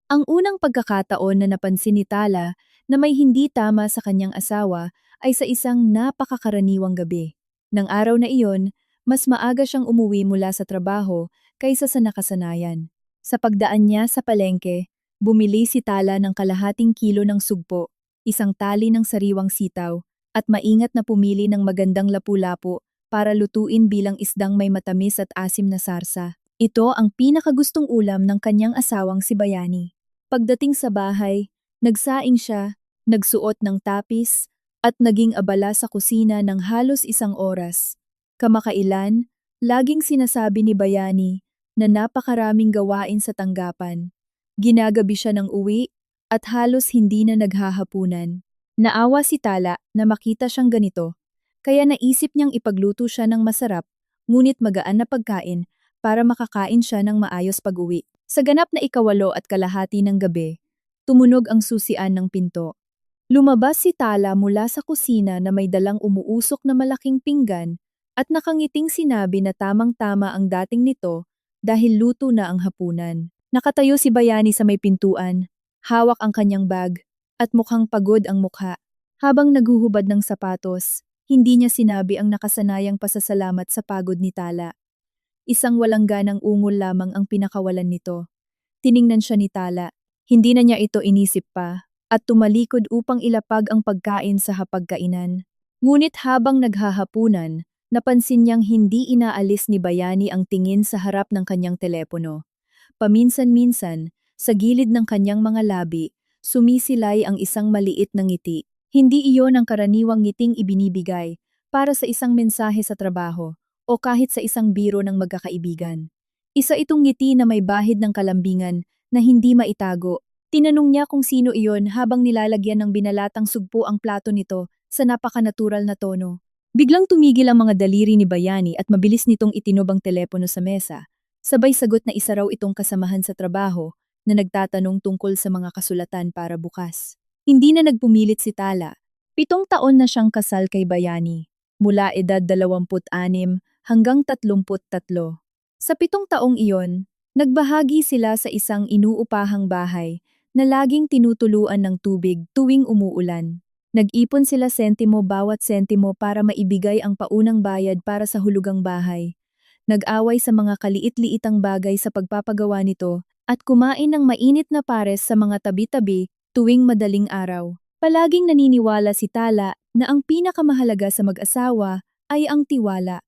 Ang unang pagkakataon na napansin ni Tala na may hindi tama sa kanyang asawa ay sa isang napakakaraniwang gabi. Nang araw na iyon, mas maaga siyang umuwi mula sa trabaho kaysa sa nakasanayan. Sa pagdaan niya sa palengke, bumili si Tala ng kalahating kilo ng sugpo, isang tali ng sariwang sitaw, at maingat na pumili ng magandang lapu-lapu para lutuin bilang isdang may matamis at asim na sarsa. Ito ang pinakagustong ulam ng kanyang asawang si Bayani. Pagdating sa bahay, nagsaing siya, nagsuot ng tapis, at naging abala sa kusina ng halos isang oras. Kamakailan, laging sinasabi ni Bayani na napakaraming gawain sa tanggapan. Ginagabi siya ng uwi at halos hindi na naghahapunan. Naawa si Tala na makita siyang ganito, kaya naisip niyang ipagluto siya ng masarap, ngunit magaan na pagkain para makakain siya ng maayos pag-uwi. Sa ganap na ikawalo at kalahati ng gabi, tumunog ang susian ng pinto. Lumabas si Tala mula sa kusina na may dalang umuusok na malaking pinggan at nakangiting sinabi na tamang-tama ang dating nito dahil luto na ang hapunan. Nakatayo si Bayani sa may pintuan, hawak ang kanyang bag, at mukhang pagod ang mukha. Habang naghuhubad ng sapatos, hindi niya sinabi ang nakasanayang pasasalamat sa pagod ni Tala. Isang walang ganang ungol lamang ang pinakawalan nito. Tiningnan siya ni Tala. Hindi na niya ito inisip pa, at tumalikod upang ilapag ang pagkain sa hapagkainan. Ngunit habang naghahapunan, napansin niyang hindi inaalis ni Bayani ang tingin sa harap ng kanyang telepono. Paminsan-minsan, sa gilid ng kanyang mga labi, sumisilay ang isang maliit na ngiti. Hindi iyon ang karaniwang ngiting ibinibigay para sa isang mensahe sa trabaho o kahit sa isang biro ng magkakaibigan. Isa itong ngiti na may bahid ng kalambingan na hindi maitago. Tinanong niya kung sino iyon habang nilalagyan ng binalatang sugpo ang plato nito sa napakanatural na tono. Biglang tumigil ang mga daliri ni Bayani at mabilis nitong itinob ang telepono sa mesa. Sabay sagot na isa raw itong kasamahan sa trabaho na nagtatanong tungkol sa mga kasulatan para bukas. Hindi na nagpumilit si Tala. 7 taon na siyang kasal kay Bayani, mula edad 26 hanggang 33. Sa 7 taong iyon, nagbahagi sila sa isang inuupahang bahay na laging tinutuluan ng tubig tuwing umuulan. Nag-ipon sila sentimo bawat sentimo para maibigay ang paunang bayad para sa hulugang bahay. Nag-away sa mga kaliit-liitang bagay sa pagpapagawa nito at kumain ng mainit na pares sa mga tabi-tabi tuwing madaling araw. Palaging naniniwala si Tala na ang pinakamahalaga sa mag-asawa ay ang tiwala.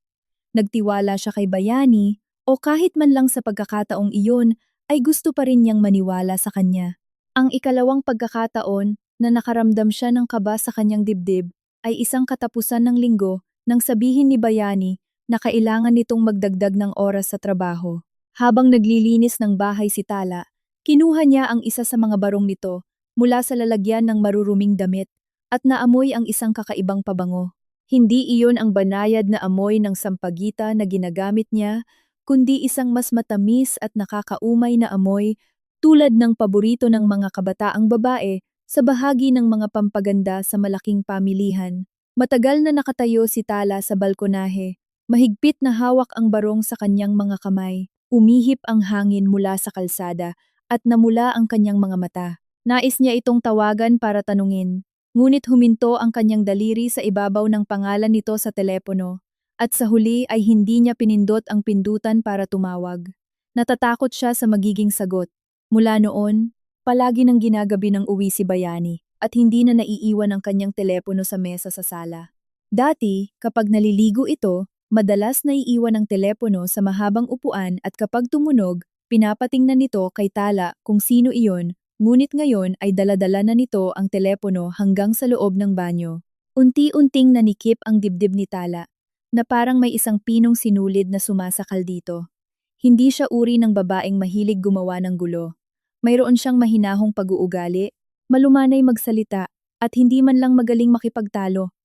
Nagtiwala siya kay Bayani o kahit man lang sa pagkakataong iyon ay gusto pa rin niyang maniwala sa kanya. Ang ikalawang pagkakataon na nakaramdam siya ng kaba sa kanyang dibdib ay isang katapusan ng linggo nang sabihin ni Bayani na kailangan nitong magdagdag ng oras sa trabaho. Habang naglilinis ng bahay si Tala, kinuha niya ang isa sa mga barong nito mula sa lalagyan ng maruruming damit at naamoy ang isang kakaibang pabango. Hindi iyon ang banayad na amoy ng sampagita na ginagamit niya, kundi isang mas matamis at nakakaumay na amoy tulad ng paborito ng mga kabataang babae sa bahagi ng mga pampaganda sa malaking pamilihan. Matagal na nakatayo si Tala sa balkonahe, mahigpit na hawak ang barong sa kanyang mga kamay. Umihip ang hangin mula sa kalsada at namula ang kanyang mga mata. Nais niya itong tawagan para tanungin. Ngunit huminto ang kanyang daliri sa ibabaw ng pangalan nito sa telepono, at sa huli ay hindi niya pinindot ang pindutan para tumawag. Natatakot siya sa magiging sagot. Mula noon, palagi nang ginagabi ng uwi si Bayani, at hindi na naiiwan ang kanyang telepono sa mesa sa sala. Dati, kapag naliligo ito, madalas naiiwan ang telepono sa mahabang upuan at kapag tumunog, pinapatingnan nito kay Tala kung sino iyon. Ngunit ngayon ay dala-dala na nito ang telepono hanggang sa loob ng banyo. Unti-unting nanikip ang dibdib ni Tala, na parang may isang pinong sinulid na sumasakal dito. Hindi siya uri ng babaeng mahilig gumawa ng gulo. Mayroon siyang mahinahong pag-uugali, malumanay magsalita, at hindi man lang magaling makipagtalo.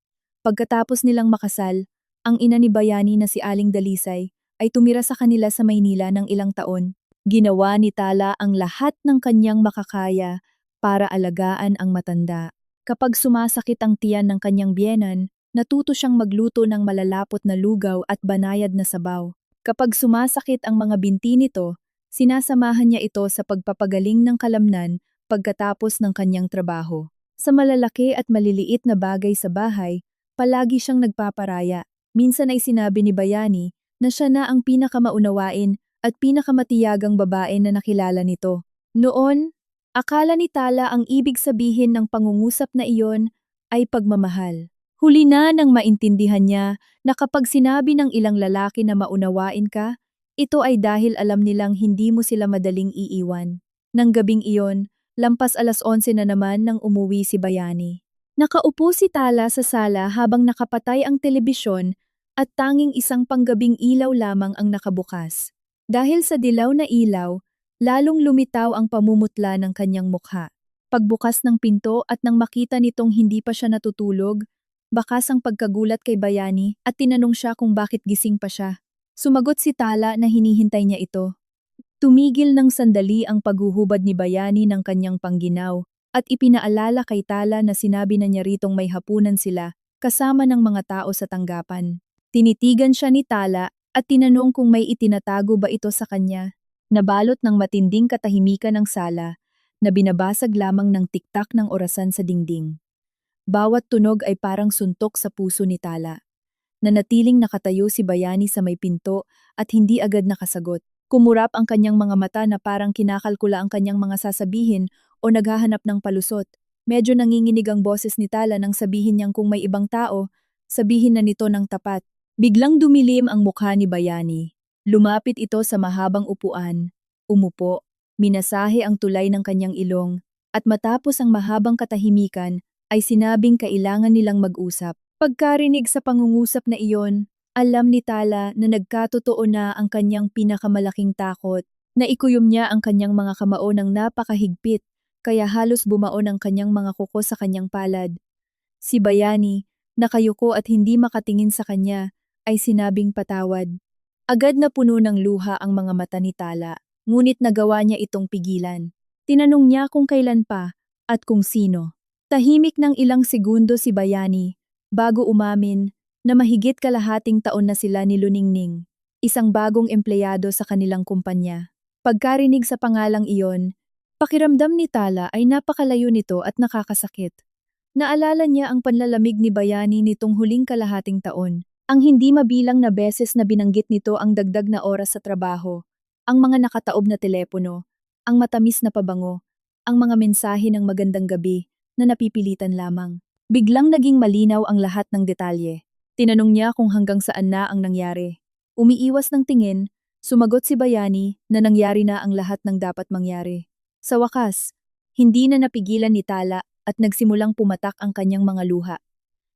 Pagkatapos nilang makasal, ang ina ni Bayani na si Aling Dalisay ay tumira sa kanila sa Maynila ng ilang taon. Ginawa ni Tala ang lahat ng kanyang makakaya para alagaan ang matanda. Kapag sumasakit ang tiyan ng kanyang biyenan, natuto siyang magluto ng malalapot na lugaw at banayad na sabaw. Kapag sumasakit ang mga binti nito, Sinasamahan niya ito sa pagpapagaling ng kalamnan pagkatapos ng kanyang trabaho. Sa malalaki at maliliit na bagay sa bahay, palagi siyang nagpaparaya. Minsan ay sinabi ni Bayani na siya na ang pinakamaunawain at pinakamatiyagang babae na nakilala nito. Noon, akala ni Tala ang ibig sabihin ng pangungusap na iyon ay pagmamahal. Huli na nang maintindihan niya na kapag sinabi ng ilang lalaki na maunawain ka, ito ay dahil alam nilang hindi mo sila madaling iiwan. Nang gabing iyon, lampas 11:00 na naman nang umuwi si Bayani. Nakaupo si Tala sa sala habang nakapatay ang telebisyon at tanging isang panggabing ilaw lamang ang nakabukas. Dahil sa dilaw na ilaw, lalong lumitaw ang pamumutla ng kanyang mukha. Pagbukas ng pinto at nang makita nitong hindi pa siya natutulog, bakas ang pagkagulat kay Bayani at tinanong siya kung bakit gising pa siya. Sumagot si Tala na hinihintay niya ito. Tumigil ng sandali ang paghuhubad ni Bayani ng kanyang pangginaw at ipinaalala kay Tala na sinabi na niya ritong may hapunan sila kasama ng mga tao sa tanggapan. Tinitigan siya ni Tala at tinanong kung may itinatago ba ito sa kanya. Nabalot ng matinding katahimikan ng sala na binabasag lamang ng tiktak ng orasan sa dingding. Bawat tunog ay parang suntok sa puso ni Tala. Nanatiling nakatayo si Bayani sa may pinto at hindi agad nakasagot. Kumurap ang kanyang mga mata na parang kinakalkula ang kanyang mga sasabihin o naghahanap ng palusot. Medyo nanginginig ang boses ni Tala nang sabihin niyang kung may ibang tao, sabihin na nito ng tapat. Biglang dumilim ang mukha ni Bayani. Lumapit ito sa mahabang upuan, umupo, minasahe ang tulay ng kanyang ilong, at matapos ang mahabang katahimikan, ay sinabing kailangan nilang mag-usap. Pagkarinig sa pangungusap na iyon, alam ni Tala na nagkatotoo na ang kanyang pinakamalaking takot, na ikuyom niya ang kanyang mga kamao ng napakahigpit, kaya halos bumaon ang kanyang mga kuko sa kanyang palad. Si Bayani, nakayuko at hindi makatingin sa kanya, ay sinabing patawad. Agad na puno ng luha ang mga mata ni Tala, ngunit nagawa niya itong pigilan. Tinanong niya kung kailan pa at kung sino. Tahimik ng ilang segundo si Bayani, bago umamin na mahigit kalahating taon na sila ni Luningning, isang bagong empleyado sa kanilang kumpanya. Pagkarinig sa pangalang iyon, pakiramdam ni Tala ay napakalayo nito at nakakasakit. Naalala niya ang panlalamig ni Bayani nitong huling kalahating taon. Ang hindi mabilang na beses na binanggit nito ang dagdag na oras sa trabaho, ang mga nakataob na telepono, ang matamis na pabango, ang mga mensahe ng magandang gabi na napipilitan lamang. Biglang naging malinaw ang lahat ng detalye. Tinanong niya kung hanggang saan na ang nangyari. Umiiwas ng tingin, sumagot si Bayani na nangyari na ang lahat ng dapat mangyari. Sa wakas, hindi na napigilan ni Tala at nagsimulang pumatak ang kanyang mga luha.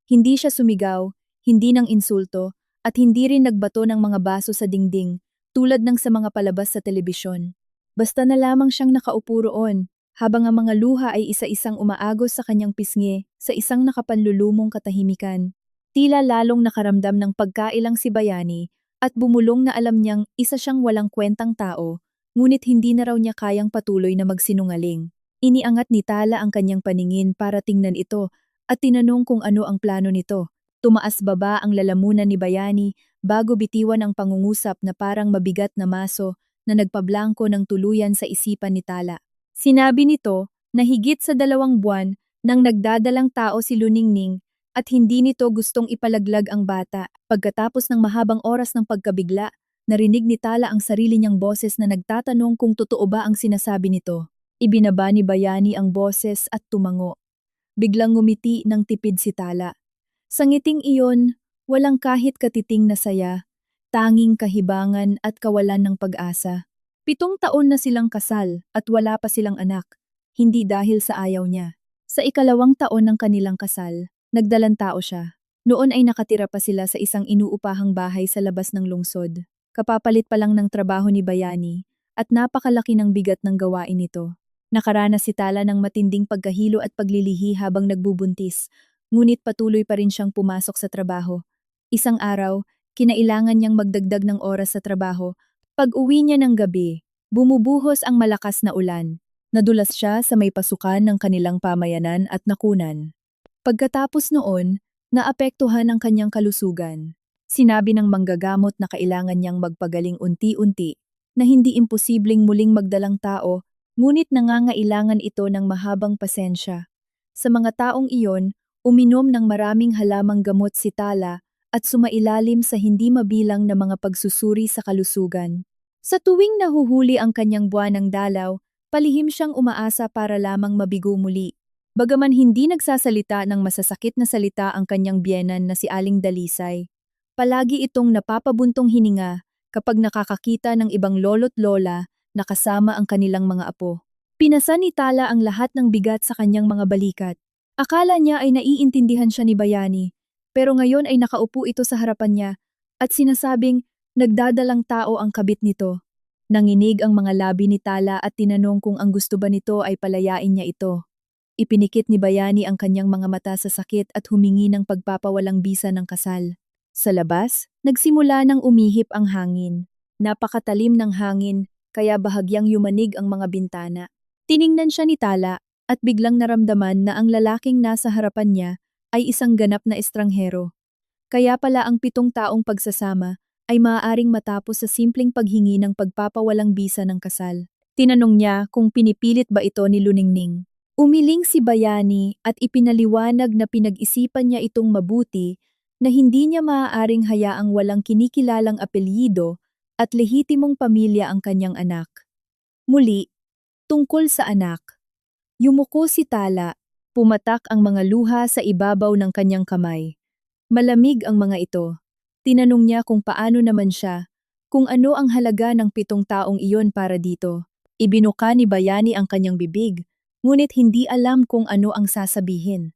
Hindi siya sumigaw, hindi ng insulto, at hindi rin nagbato ng mga baso sa dingding, tulad ng sa mga palabas sa telebisyon. Basta na lamang siyang nakaupo roon, habang ang mga luha ay isa-isang umaagos sa kanyang pisngi, sa isang nakapanlulumong katahimikan. Tila lalong nakaramdam ng pagkailang si Bayani, at bumulong na alam niyang isa siyang walang kwentang tao, ngunit hindi na raw niya kayang patuloy na magsinungaling. Iniangat ni Tala ang kanyang paningin para tingnan ito, at tinanong kung ano ang plano nito. Tumaas baba ang lalamunan ni Bayani bago bitiwan ang pangungusap na parang mabigat na maso na nagpablangko ng tuluyan sa isipan ni Tala. Sinabi nito na higit sa 2 buwan nang nagdadalang tao si Luningning at hindi nito gustong ipalaglag ang bata. Pagkatapos ng mahabang oras ng pagkabigla, narinig ni Tala ang sarili niyang boses na nagtatanong kung totoo ba ang sinasabi nito. Ibinaba ni Bayani ang boses at tumango. Biglang ngumiti ng tipid si Tala. Sa ngiting iyon, walang kahit katiting na saya, tanging kahibangan at kawalan ng pag-asa. 7 taon na silang kasal at wala pa silang anak, hindi dahil sa ayaw niya. Sa 2 taon ng kanilang kasal, nagdalang tao siya. Noon ay nakatira pa sila sa isang inuupahang bahay sa labas ng lungsod. Kapapalit pa lang ng trabaho ni Bayani at napakalaki ng bigat ng gawain nito. Nakaranas si Tala ng matinding pagkahilo at paglilihi habang nagbubuntis, ngunit patuloy pa rin siyang pumasok sa trabaho. Isang araw, kinailangan niyang magdagdag ng oras sa trabaho. Pag-uwi niya ng gabi, bumubuhos ang malakas na ulan. Nadulas siya sa may pasukan ng kanilang pamayanan at nakunan. Pagkatapos noon, naapektuhan ang kanyang kalusugan. Sinabi ng manggagamot na kailangan niyang magpagaling unti-unti. na hindi imposibleng muling magdalang tao, ngunit nangangailangan ito ng mahabang pasensya. Sa mga taong iyon, uminom ng maraming halamang gamot si Tala at sumailalim sa hindi mabilang na mga pagsusuri sa kalusugan. Sa tuwing nahuhuli ang kanyang buwan ng dalaw, palihim siyang umaasa para lamang mabigo muli. Bagaman hindi nagsasalita ng masasakit na salita ang kanyang biyenan na si Aling Dalisay, palagi itong napapabuntong hininga kapag nakakakita ng ibang lolo't lola na kasama ang kanilang mga apo. Pinasa ni Tala ang lahat ng bigat sa kanyang mga balikat. Akala niya ay naiintindihan siya ni Bayani, pero ngayon ay nakaupo ito sa harapan niya at sinasabing nagdadalang tao ang kabit nito. Nanginig ang mga labi ni Tala at tinanong kung ang gusto ba nito ay palayain niya ito. Ipinikit ni Bayani ang kanyang mga mata sa sakit at humingi ng pagpapawalang bisa ng kasal. Sa labas, nagsimula ng umihip ang hangin. Napakatalim ng hangin, kaya bahagyang yumanig ang mga bintana. Tiningnan siya ni Tala at biglang naramdaman na ang lalaking nasa harapan niya ay isang ganap na estranghero. Kaya pala ang 7 taong pagsasama ay maaaring matapos sa simpleng paghingi ng pagpapawalang bisa ng kasal. Tinanong niya kung pinipilit ba ito ni Luningning. Umiling si Bayani at ipinaliwanag na pinag-isipan niya itong mabuti na hindi niya maaaring hayaang walang kinikilalang apelyido at lehitimong pamilya ang kanyang anak. Muli, tungkol sa anak. Yumuko si Tala, pumatak ang mga luha sa ibabaw ng kanyang kamay. Malamig ang mga ito. Tinanong niya kung paano naman siya, kung ano ang halaga ng 7 taong iyon para dito. Ibinuka ni Bayani ang kanyang bibig, ngunit hindi alam kung ano ang sasabihin.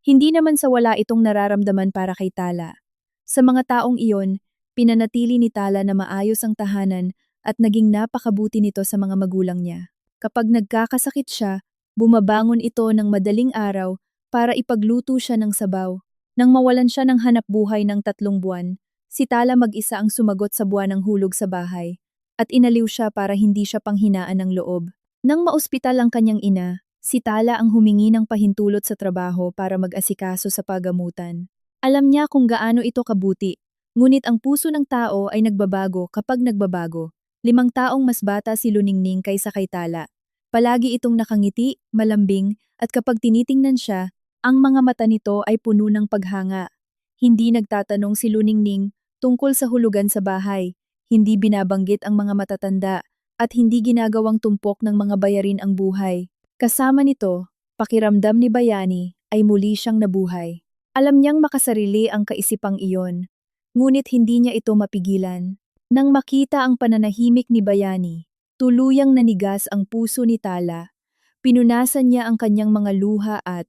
Hindi naman sa wala itong nararamdaman para kay Tala. Sa mga taong iyon, pinanatili ni Tala na maayos ang tahanan at naging napakabuti nito sa mga magulang niya. Kapag nagkakasakit siya, bumabangon ito ng madaling araw para ipagluto siya ng sabaw. Nang mawalan siya ng hanap buhay ng 3 buwan, si Tala mag-isa ang sumagot sa buwan ng hulog sa bahay at inaliw siya para hindi siya panghinaan ng loob. Nang maospital ang kanyang ina, si Tala ang humingi ng pahintulot sa trabaho para mag-asikaso sa pagamutan. Alam niya kung gaano ito kabuti, ngunit ang puso ng tao ay nagbabago kapag nagbabago. 5 taong mas bata si Luningning kaysa kay Tala. Palagi itong nakangiti, malambing, at kapag tinitingnan siya, ang mga mata nito ay puno ng paghanga. Hindi nagtatanong si Luningning tungkol sa hulugan sa bahay, hindi binabanggit ang mga matatanda, at hindi ginagawang tumpok ng mga bayarin ang buhay. Kasama nito, pakiramdam ni Bayani ay muli siyang nabuhay. Alam niyang makasarili ang kaisipang iyon, ngunit hindi niya ito mapigilan. Nang makita ang pananahimik ni Bayani, tuluyang nanigas ang puso ni Tala. Pinunasan niya ang kanyang mga luha at,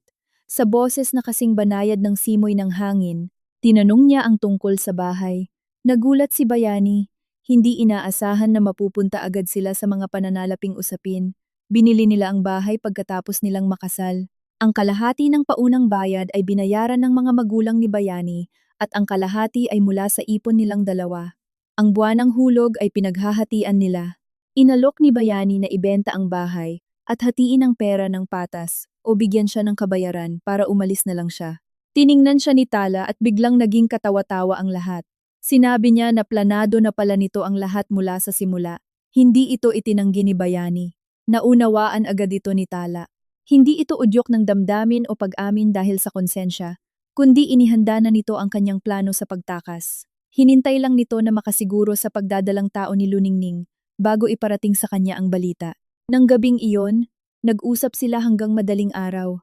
sa boses na kasing banayad ng simoy ng hangin, tinanong niya ang tungkol sa bahay. Nagulat si Bayani, hindi inaasahan na mapupunta agad sila sa mga pananalaping usapin. Binili nila ang bahay pagkatapos nilang makasal. Ang kalahati ng paunang bayad ay binayaran ng mga magulang ni Bayani at ang kalahati ay mula sa ipon nilang dalawa. Ang buwan ng hulog ay pinaghahatian nila. Inalok ni Bayani na ibenta ang bahay at hatiin ang pera ng patas o bigyan siya ng kabayaran para umalis na lang siya. Tiningnan siya ni Tala at biglang naging katawa-tawa ang lahat. Sinabi niya na planado na pala nito ang lahat mula sa simula. Hindi ito itinanggi ni Bayani. Naunawaan agad ito ni Tala. Hindi ito udyok ng damdamin o pag-amin dahil sa konsensya, kundi inihanda na nito ang kanyang plano sa pagtakas. Hinintay lang nito na makasiguro sa pagdadalang tao ni Luningning bago iparating sa kanya ang balita. Nang gabing iyon, nag-usap sila hanggang madaling araw.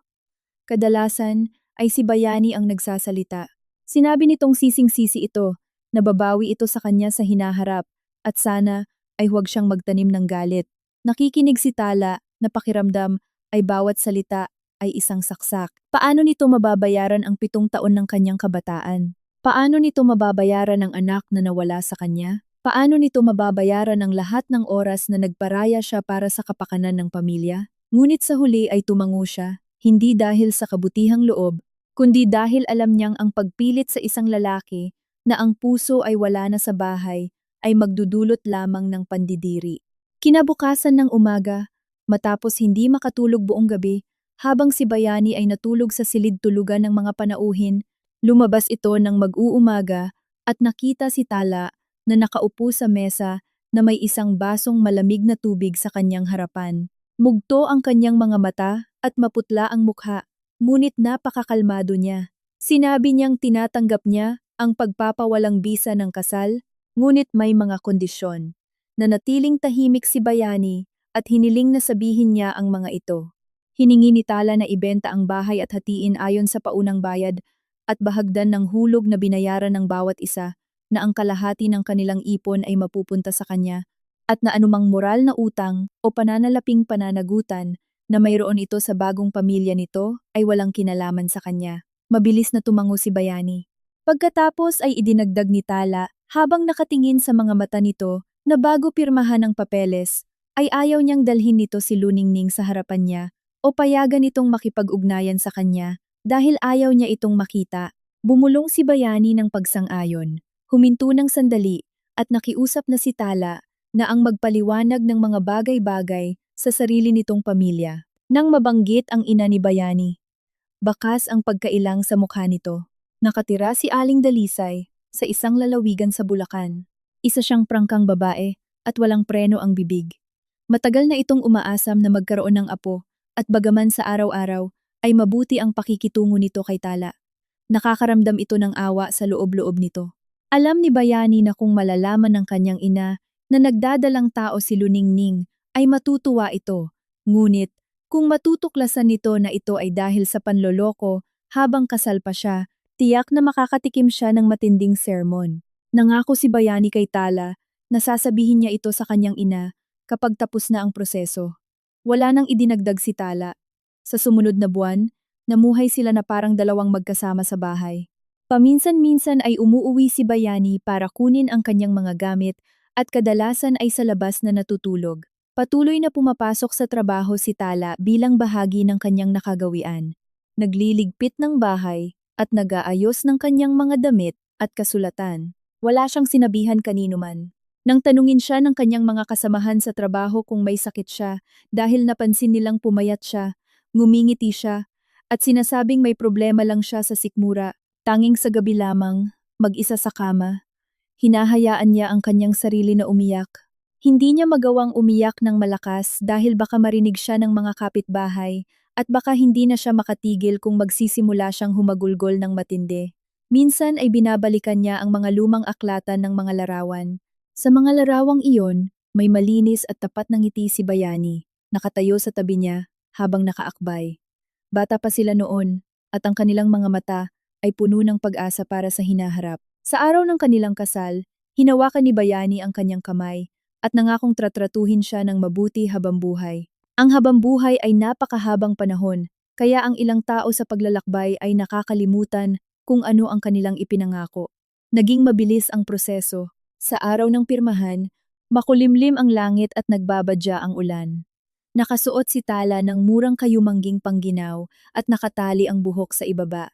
Kadalasan ay si Bayani ang nagsasalita. Sinabi nitong sising-sisi ito, nababawi ito sa kanya sa hinaharap at sana ay huwag siyang magtanim ng galit. Nakikinig si Tala na pakiramdam ay bawat salita ay isang saksak. Paano nito mababayaran ang 7 taon ng kanyang kabataan? Paano nito mababayaran ang anak na nawala sa kanya? Paano nito mababayaran ang lahat ng oras na nagparaya siya para sa kapakanan ng pamilya? Ngunit sa huli ay tumango siya, hindi dahil sa kabutihang loob, kundi dahil alam niyang ang pagpilit sa isang lalaki na ang puso ay wala na sa bahay ay magdudulot lamang ng pandidiri. Kinabukasan ng umaga, matapos hindi makatulog buong gabi, habang si Bayani ay natulog sa silid-tulugan ng mga panauhin, lumabas ito ng mag-uumaga at nakita si Tala na nakaupo sa mesa na may isang basong malamig na tubig sa kanyang harapan. Mugto ang kanyang mga mata at maputla ang mukha, ngunit napakakalmado niya. Sinabi niyang tinatanggap niya ang pagpapawalang bisa ng kasal, ngunit may mga kondisyon. Nanatiling tahimik si Bayani at hiniling na sabihin niya ang mga ito. Hiningi ni Tala na ibenta ang bahay at hatiin ayon sa paunang bayad at bahagdan ng hulog na binayaran ng bawat isa, na ang kalahati ng kanilang ipon ay mapupunta sa kanya, at na anumang moral na utang o pananalaping pananagutan na mayroon ito sa bagong pamilya nito ay walang kinalaman sa kanya. Mabilis na tumango si Bayani. Pagkatapos ay idinagdag ni Tala habang nakatingin sa mga mata nito na bago pirmahan ang papeles, ay ayaw niyang dalhin nito si Luningning sa harapan niya o payagan itong makipag-ugnayan sa kanya dahil ayaw niya itong makita. Bumulong si Bayani ng pagsang-ayon, huminto ng sandali at nakiusap na si Tala na ang magpaliwanag ng mga bagay-bagay sa sarili nitong pamilya. Nang mabanggit ang ina ni Bayani, bakas ang pagkailang sa mukha nito. Nakatira si Aling Dalisay sa isang lalawigan sa Bulacan. Isa siyang prangkang babae at walang preno ang bibig. Matagal na itong umaasam na magkaroon ng apo at bagaman sa araw-araw ay mabuti ang pakikitungo nito kay Tala. Nakakaramdam ito ng awa sa loob-loob nito. Alam ni Bayani na kung malalaman ng kanyang ina na nagdadalang tao si Luningning ay matutuwa ito. Ngunit kung matutuklasan nito na ito ay dahil sa panloloko habang kasal pa siya, tiyak na makakatikim siya ng matinding sermon. Nangako si Bayani kay Tala na sasabihin niya ito sa kanyang ina kapag tapos na ang proseso. Wala nang idinagdag si Tala. Sa sumunod na buwan, namuhay sila na parang dalawang magkasama sa bahay. Paminsan-minsan ay umuuwi si Bayani para kunin ang kanyang mga gamit at kadalasan ay sa labas na natutulog. Patuloy na pumapasok sa trabaho si Tala bilang bahagi ng kanyang nakagawian. Nagliligpit ng bahay at nag-aayos ng kanyang mga damit at kasulatan. Wala siyang sinabihan kanino man. Nang tanungin siya ng kanyang mga kasamahan sa trabaho kung may sakit siya dahil napansin nilang pumayat siya, ngumingiti siya at sinasabing may problema lang siya sa sikmura, tanging sa gabi lamang, mag-isa sa kama. Hinahayaan niya ang kanyang sarili na umiyak. Hindi niya magawang umiyak ng malakas dahil baka marinig siya ng mga kapitbahay at baka hindi na siya makatigil kung magsisimula siyang humagulgol ng matindi. Minsan ay binabalikan niya ang mga lumang aklatan ng mga larawan. Sa mga larawang iyon, may malinis at tapat na ngiti si Bayani, nakatayo sa tabi niya habang nakaakbay. Bata pa sila noon at ang kanilang mga mata ay puno ng pag-asa para sa hinaharap. Sa araw ng kanilang kasal, hinawakan ni Bayani ang kanyang kamay at nangakong tratratuhin siya ng mabuti habang buhay. Ang habang buhay ay napakahabang panahon, kaya ang ilang tao sa paglalakbay ay nakakalimutan kung ano ang kanilang ipinangako. Naging mabilis ang proseso. Sa araw ng pirmahan, makulimlim ang langit at nagbabadya ang ulan. Nakasuot si Tala ng murang kayumangging pangginaw at nakatali ang buhok sa ibaba.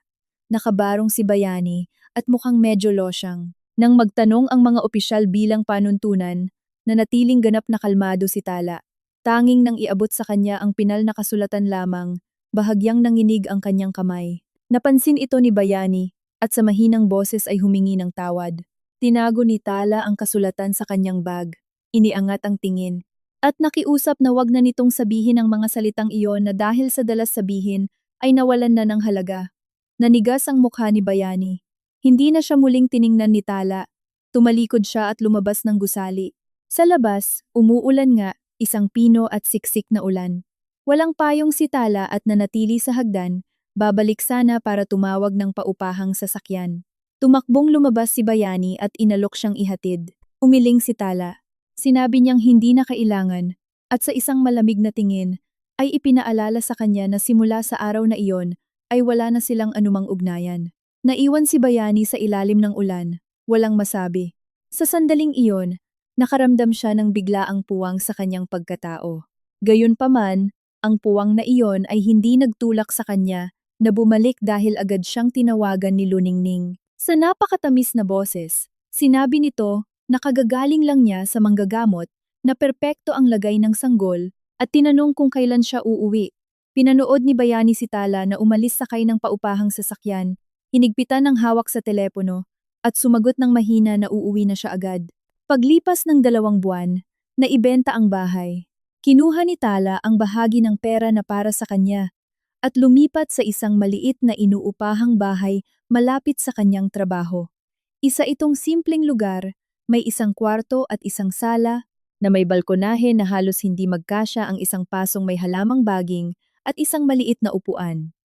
Nakabarong si Bayani at mukhang medyo losyang. Nang magtanong ang mga opisyal bilang panuntunan, nanatiling ganap na kalmado si Tala. Tanging nang iabot sa kanya ang pinal na kasulatan lamang, bahagyang nanginig ang kanyang kamay. Napansin ito ni Bayani at sa mahinang boses ay humingi ng tawad. Tinago ni Tala ang kasulatan sa kanyang bag, iniangat ang tingin, at nakiusap na wag na nitong sabihin ang mga salitang iyon na dahil sa dalas sabihin ay nawalan na ng halaga. Nanigas ang mukha ni Bayani. Hindi na siya muling tiningnan ni Tala. Tumalikod siya at lumabas ng gusali. Sa labas, umuulan nga, isang pino at siksik na ulan. Walang payong si Tala at nanatili sa hagdan, babalik sana para tumawag ng paupahang sasakyan. Tumakbong lumabas si Bayani at inalok siyang ihatid. Umiling si Tala. Sinabi niyang hindi na kailangan, at sa isang malamig na tingin, ay ipinaalala sa kanya na simula sa araw na iyon, ay wala na silang anumang ugnayan. Naiwan si Bayani sa ilalim ng ulan, walang masabi. Sa sandaling iyon, nakaramdam siya ng biglaang puwang sa kanyang pagkatao. Gayunpaman, ang puwang na iyon ay hindi nagtulak sa kanya na bumalik dahil agad siyang tinawagan ni Luningning. Sa napakatamis na boses, sinabi nito na kagagaling lang niya sa manggagamot na perpekto ang lagay ng sanggol at tinanong kung kailan siya uuwi. Pinanood ni Bayani si Tala na umalis sakay ng paupahang sasakyan, hinigpitan ng hawak sa telepono at sumagot ng mahina na uuwi na siya agad. Paglipas ng 2 buwan, naibenta ang bahay. Kinuha ni Tala ang bahagi ng pera na para sa kanya at lumipat sa isang maliit na inuupahang bahay malapit sa kanyang trabaho. Isa itong simpleng lugar, may isang kwarto at isang sala na may balkonahe na halos hindi magkasya ang isang pasong may halamang baging at isang maliit na upuan.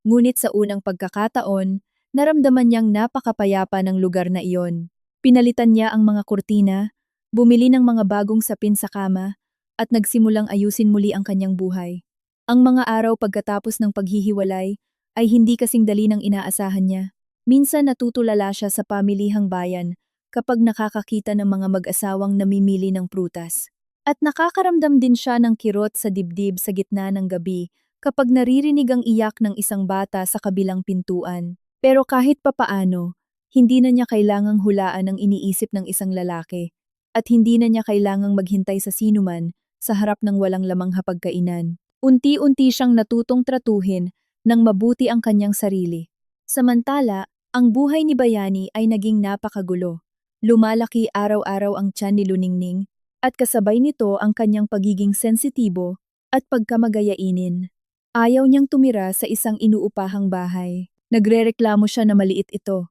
Ngunit sa unang pagkakataon, naramdaman niyang napakapayapa ng lugar na iyon. Pinalitan niya ang mga kurtina, bumili ng mga bagong sapin sa kama, at nagsimulang ayusin muli ang kanyang buhay. Ang mga araw pagkatapos ng paghihiwalay ay hindi kasing dali ng inaasahan niya. Minsan natutulala siya sa pamilihang bayan kapag nakakakita ng mga mag-asawang namimili ng prutas. At nakakaramdam din siya ng kirot sa dibdib sa gitna ng gabi kapag naririnig ang iyak ng isang bata sa kabilang pintuan. Pero kahit papaano, hindi na niya kailangang hulaan ang iniisip ng isang lalaki at hindi na niya kailangang maghintay sa sinuman sa harap ng walang lamang hapagkainan. Unti-unti siyang natutong tratuhin ng mabuti ang kanyang sarili. Samantala, ang buhay ni Bayani ay naging napakagulo. Lumalaki araw-araw ang tiyan ni Luningning at kasabay nito ang kanyang pagiging sensitibo at pagkamagayainin. Ayaw niyang tumira sa isang inuupahang bahay. Nagrereklamo siya na maliit ito,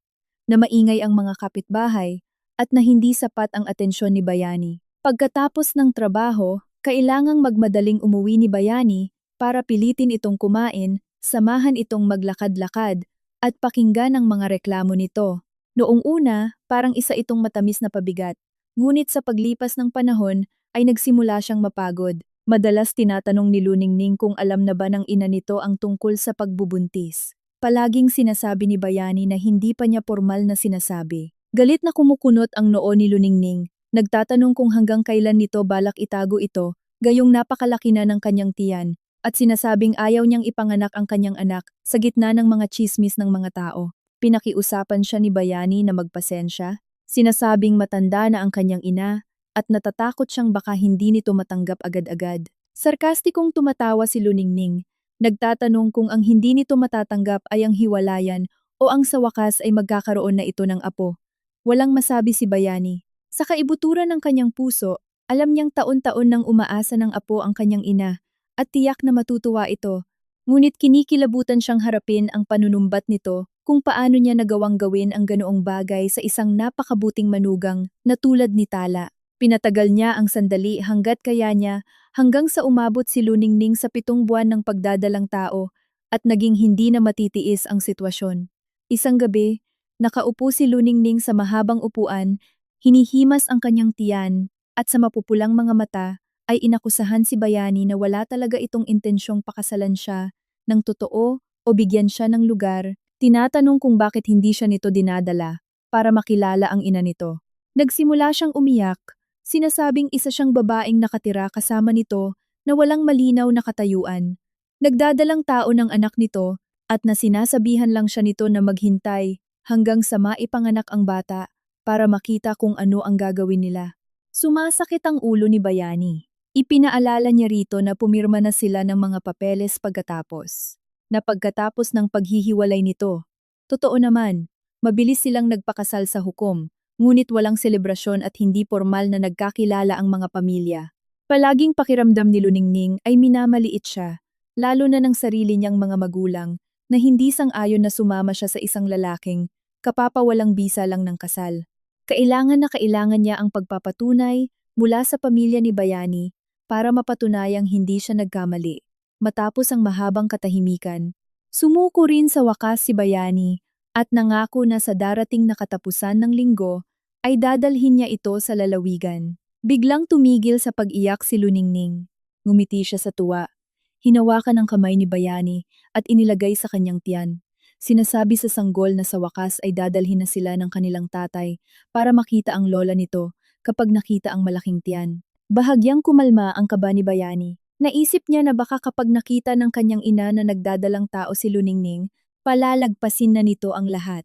na maingay ang mga kapitbahay, at na hindi sapat ang atensyon ni Bayani. Pagkatapos ng trabaho, kailangang magmadaling umuwi ni Bayani para pilitin itong kumain, samahan itong maglakad-lakad, at pakinggan ang mga reklamo nito. Noong una, parang isa itong matamis na pabigat. Ngunit sa paglipas ng panahon, ay nagsimula siyang mapagod. Madalas tinatanong ni Luningning kung alam na ba ng ina nito ang tungkol sa pagbubuntis. Palaging sinasabi ni Bayani na hindi pa niya formal na sinasabi. Galit na kumukunot ang noo ni Luningning. Nagtatanong kung hanggang kailan nito balak itago ito, gayong napakalaki na ng kanyang tiyan, at sinasabing ayaw niyang ipanganak ang kanyang anak sa gitna ng mga tsismis ng mga tao. Pinakiusapan siya ni Bayani na magpasensya, sinasabing matanda na ang kanyang ina, at natatakot siyang baka hindi nito matanggap agad-agad. Sarkastikong tumatawa si Luningning, nagtatanong kung ang hindi nito matatanggap ay ang hiwalayan o ang sa wakas ay magkakaroon na ito ng apo. Walang masabi si Bayani. Sa kaibuturan ng kanyang puso, alam niyang taon-taon nang umaasa ng apo ang kanyang ina, at tiyak na matutuwa ito. Ngunit kinikilabutan siyang harapin ang panunumbat nito kung paano niya nagawang gawin ang ganoong bagay sa isang napakabuting manugang na tulad ni Tala. Pinatagal niya ang sandali hanggat kaya niya hanggang sa umabot si Luningning sa 7 buwan ng pagdadalang tao at naging hindi na matitiis ang sitwasyon. Isang gabi, nakaupo si Luningning sa mahabang upuan, hinihimas ang kanyang tiyan at sa mapupulang mga mata ay inakusahan si Bayani na wala talaga itong intensyong pakasalan siya ng totoo o bigyan siya ng lugar. Tinatanong kung bakit hindi siya nito dinadala para makilala ang ina nito. Nagsimula siyang umiyak. Sinasabing isa siyang babaeng nakatira kasama nito na walang malinaw na katayuan. Nagdadalang tao ng anak nito at na sinasabihan lang siya nito na maghintay hanggang sa maipanganak ang bata para makita kung ano ang gagawin nila. Sumasakit ang ulo ni Bayani. Ipinaalala niya rito na pumirma na sila ng mga papeles pagkatapos. Na pagkatapos ng paghihiwalay nito. Totoo naman, mabilis silang nagpakasal sa hukom. Ngunit walang selebrasyon at hindi formal na nagkakilala ang mga pamilya. Palaging pakiramdam ni Luningning ay minamaliit siya, lalo na ng sarili niyang mga magulang, na hindi sang-ayon na sumama siya sa isang lalaking, kapapawalang bisa lang ng kasal. Kailangan niya ang pagpapatunay mula sa pamilya ni Bayani para mapatunayang hindi siya nagkamali. Matapos ang mahabang katahimikan, sumuko rin sa wakas si Bayani at nangako na sa darating na katapusan ng linggo, ay dadalhin niya ito sa lalawigan. Biglang tumigil sa pag-iyak si Luningning. Ngumiti siya sa tuwa. Hinawakan ang kamay ni Bayani at inilagay sa kanyang tiyan. Sinasabi sa sanggol na sa wakas ay dadalhin na sila ng kanilang tatay para makita ang lola nito kapag nakita ang malaking tiyan. Bahagyang kumalma ang kaba ni Bayani. Naisip niya na baka kapag nakita ng kanyang ina na nagdadalang tao si Luningning, palalagpasin na nito ang lahat.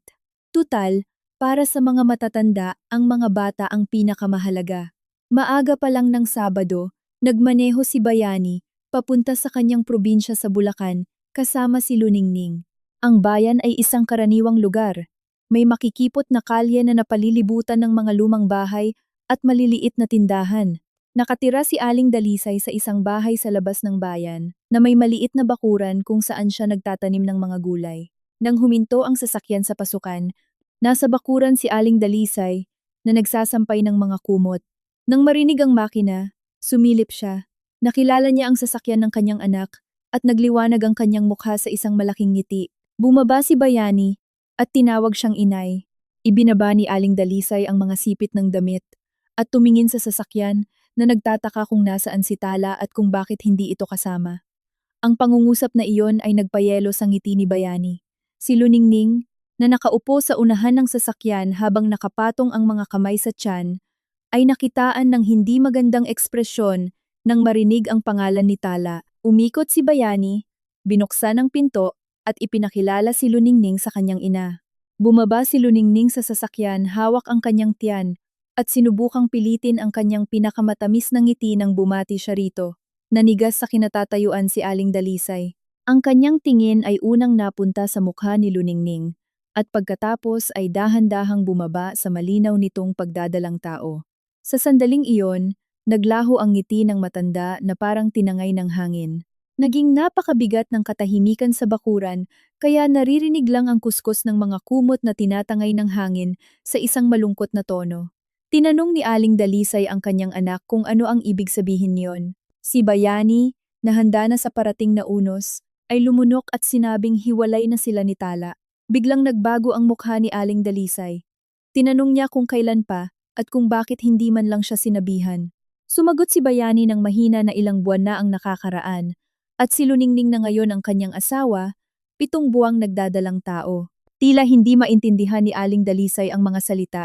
Tutal, para sa mga matatanda, ang mga bata ang pinakamahalaga. Maaga pa lang ng Sabado, nagmaneho si Bayani, papunta sa kanyang probinsya sa Bulacan, kasama si Luningning. Ang bayan ay isang karaniwang lugar. May makikipot na kalye na napalilibutan ng mga lumang bahay at maliliit na tindahan. Nakatira si Aling Dalisay sa isang bahay sa labas ng bayan na may maliit na bakuran kung saan siya nagtatanim ng mga gulay. Nang huminto ang sasakyan sa pasukan, nasa bakuran si Aling Dalisay na nagsasampay ng mga kumot. Nang marinig ang makina, sumilip siya. Nakilala niya ang sasakyan ng kanyang anak at nagliwanag ang kanyang mukha sa isang malaking ngiti. Bumaba si Bayani at tinawag siyang inay. Ibinaba ni Aling Dalisay ang mga sipit ng damit at tumingin sa sasakyan na nagtataka kung nasaan si Tala at kung bakit hindi ito kasama. Ang pangungusap na iyon ay nagpayelo sa ngiti ni Bayani. Si Luningning, na nakaupo sa unahan ng sasakyan habang nakapatong ang mga kamay sa tiyan, ay nakitaan ng hindi magandang ekspresyon nang marinig ang pangalan ni Tala. Umikot si Bayani, binuksan ang pinto at ipinakilala si Luningning sa kanyang ina. Bumaba si Luningning sa sasakyan, hawak ang kanyang tiyan at sinubukang pilitin ang kanyang pinakamatamis na ngiti nang bumati siya rito. Nanigas sa kinatatayuan si Aling Dalisay. Ang kanyang tingin ay unang napunta sa mukha ni Luningning at pagkatapos ay dahan-dahang bumaba sa malinaw nitong pagdadalang tao. Sa sandaling iyon, naglaho ang ngiti ng matanda na parang tinangay ng hangin. Naging napakabigat ng katahimikan sa bakuran kaya naririnig lang ang kuskus ng mga kumot na tinatangay ng hangin sa isang malungkot na tono. Tinanong ni Aling Dalisay ang kanyang anak kung ano ang ibig sabihin niyon. Si Bayani, na handa na sa parating na unos, ay lumunok at sinabing hiwalay na sila ni Tala. Biglang nagbago ang mukha ni Aling Dalisay. Tinanong niya kung kailan pa at kung bakit hindi man lang siya sinabihan. Sumagot si Bayani ng mahina na ilang buwan na ang nakakaraan at si Luningning na ngayon ang kanyang asawa, 7 buwang nagdadalang tao. Tila hindi maintindihan ni Aling Dalisay ang mga salita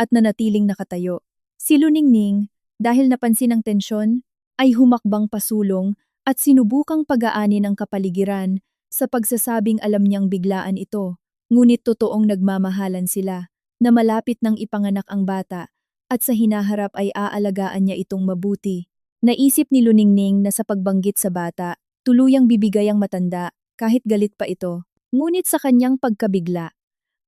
at nanatiling nakatayo. Si Luningning, dahil napansin ang tensyon, ay humakbang pasulong at sinubukang pagaanin ang kapaligiran sa pagsasabing alam niyang biglaan ito. Ngunit totoong nagmamahalan sila, na malapit nang ipanganak ang bata at sa hinaharap ay aalagaan niya itong mabuti. Naisip ni Luningning na sa pagbanggit sa bata, tuluyang bibigay ang matanda kahit galit pa ito. Ngunit sa kanyang pagkabigla,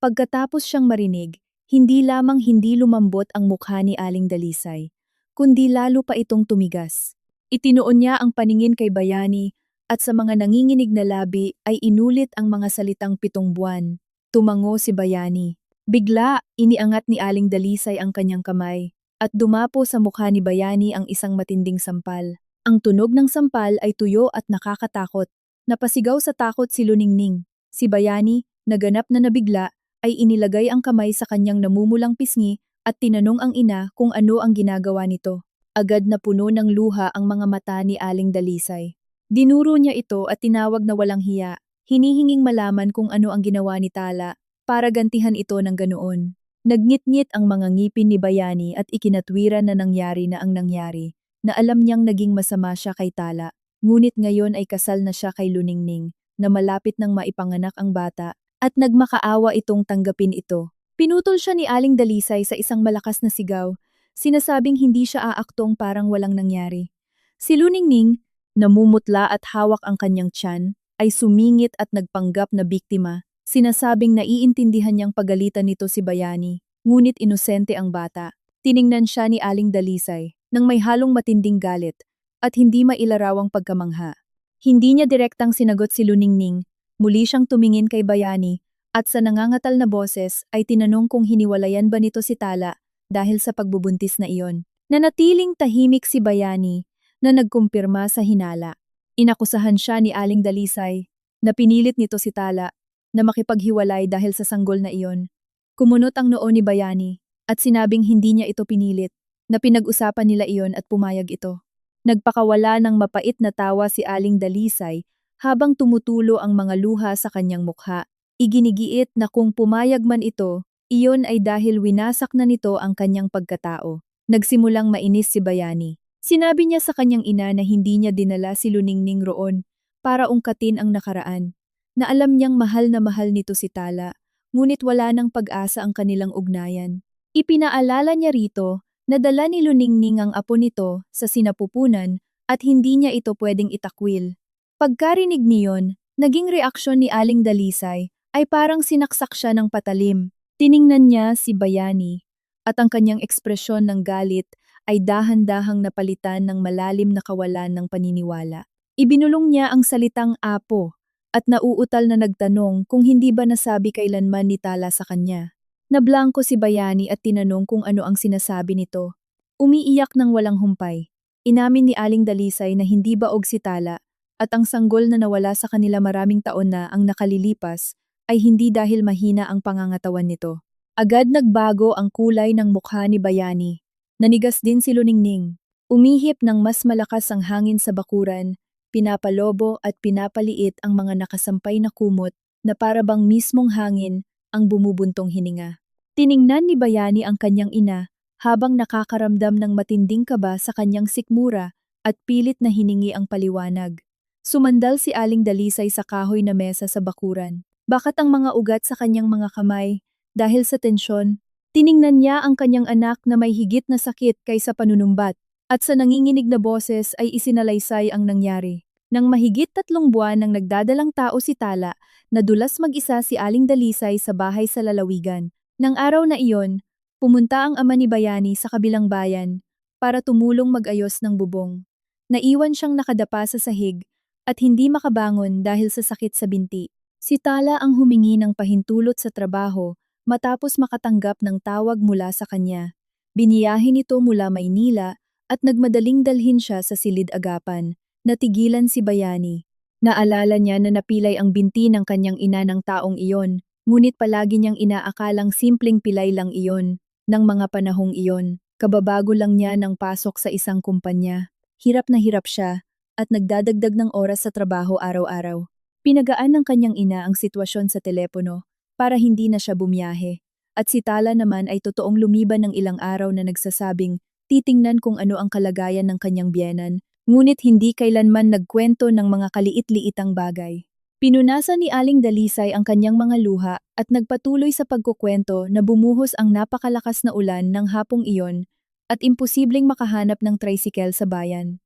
pagkatapos siyang marinig, hindi lamang hindi lumambot ang mukha ni Aling Dalisay, kundi lalo pa itong tumigas. Itinuon niya ang paningin kay Bayani at sa mga nanginginig na labi ay inulit ang mga salitang 7 buwan. Tumango si Bayani. Bigla, iniangat ni Aling Dalisay ang kanyang kamay at dumapo sa mukha ni Bayani ang isang matinding sampal. Ang tunog ng sampal ay tuyo at nakakatakot. Napasigaw sa takot si Luningning. Si Bayani, naganap na nabigla, ay inilagay ang kamay sa kanyang namumulang pisngi at tinanong ang ina kung ano ang ginagawa nito. Agad na puno ng luha ang mga mata ni Aling Dalisay. Dinuro niya ito at tinawag na walang hiya, hinihinging malaman kung ano ang ginawa ni Tala para gantihan ito ng ganoon. Nagngit-ngit ang mga ngipin ni Bayani at ikinatwiran na nangyari na ang nangyari, na alam niyang naging masama siya kay Tala. Ngunit ngayon ay kasal na siya kay Luningning, na malapit nang maipanganak ang bata, at nagmakaawa itong tanggapin ito. Pinutol siya ni Aling Dalisay sa isang malakas na sigaw, sinasabing hindi siya aaktong parang walang nangyari. Si Luningning, namumutla at hawak ang kanyang tiyan, ay sumingit at nagpanggap na biktima, sinasabing naiintindihan niyang pagalitan nito si Bayani, ngunit inosente ang bata. Tiningnan siya ni Aling Dalisay, nang may halong matinding galit, at hindi mailarawang pagkamangha. Hindi niya direktang sinagot si Luningning. Muli siyang tumingin kay Bayani at sa nangangatal na boses ay tinanong kung hiniwalayan ba nito si Tala dahil sa pagbubuntis na iyon. Nanatiling tahimik si Bayani na nagkumpirma sa hinala. Inakusahan siya ni Aling Dalisay na pinilit nito si Tala na makipaghiwalay dahil sa sanggol na iyon. Kumunot ang noo ni Bayani at sinabing hindi niya ito pinilit, na pinag-usapan nila iyon at pumayag ito. Nagpakawala ng mapait na tawa si Aling Dalisay habang tumutulo ang mga luha sa kanyang mukha. Iginigiit na kung pumayag man ito, iyon ay dahil winasak na nito ang kanyang pagkatao. Nagsimulang mainis si Bayani. Sinabi niya sa kanyang ina na hindi niya dinala si Luningning roon para ungkatin ang nakaraan, na alam niyang mahal na mahal nito si Tala, ngunit wala nang pag-asa ang kanilang ugnayan. Ipinaalala niya rito na dala ni Luningning ang apo nito sa sinapupunan at hindi niya ito pwedeng itakwil. Pagkarinig niyon, naging reaksyon ni Aling Dalisay ay parang sinaksak siya ng patalim. Tiningnan niya si Bayani at ang kanyang ekspresyon ng galit ay dahan-dahang napalitan ng malalim na kawalan ng paniniwala. Ibinulong niya ang salitang apo at nauutal na nagtanong kung hindi ba nasabi kailanman ni Tala sa kanya. Nablangko si Bayani at tinanong kung ano ang sinasabi nito. Umiiyak ng walang humpay. Inamin ni Aling Dalisay na hindi baog si Tala at ang sanggol na nawala sa kanila maraming taon na ang nakalilipas ay hindi dahil mahina ang pangangatawan nito. Agad nagbago ang kulay ng mukha ni Bayani. Nanigas din si Luningning. Umihip ng mas malakas ang hangin sa bakuran, pinapalobo at pinapaliit ang mga nakasampay na kumot na para bang mismong hangin ang bumubuntong hininga. Tiningnan ni Bayani ang kanyang ina habang nakakaramdam ng matinding kaba sa kanyang sikmura at pilit na hiningi ang paliwanag. Sumandal si Aling Dalisay sa kahoy na mesa sa bakuran. Bakit ang mga ugat sa kanyang mga kamay? Dahil sa tensyon, tiningnan niya ang kanyang anak na may higit na sakit kaysa panunumbat, at sa nanginginig na boses ay isinalaysay ang nangyari. Nang mahigit 3 buwan nang nagdadalang tao si Tala, nadulas mag-isa si Aling Dalisay sa bahay sa lalawigan. Nang araw na iyon, pumunta ang ama ni Bayani sa kabilang bayan para tumulong mag-ayos ng bubong. Naiwan siyang nakadapa sa sahig at hindi makabangon dahil sa sakit sa binti. Si Tala ang humingi ng pahintulot sa trabaho matapos makatanggap ng tawag mula sa kanya. Biniyahin ito mula Maynila at nagmadaling dalhin siya sa silid-agapan. Natigilan si Bayani. Naalala niya na napilay ang binti ng kanyang ina ng taong iyon, ngunit palagi niyang inaakalang simpleng pilay lang iyon. Nang mga panahong iyon, kababago lang niya ng pasok sa isang kumpanya. Hirap na hirap siya at nagdadagdag ng oras sa trabaho araw-araw. Pinagaan ng kanyang ina ang sitwasyon sa telepono para hindi na siya bumiyahe. At si Tala naman ay totoong lumiban ng ilang araw na nagsasabing titingnan kung ano ang kalagayan ng kanyang biyenan, ngunit hindi kailanman nagkwento ng mga kaliit-liitang bagay. Pinunasan ni Aling Dalisay ang kanyang mga luha at nagpatuloy sa pagkukwento na bumuhos ang napakalakas na ulan ng hapong iyon at imposibleng makahanap ng tricycle sa bayan.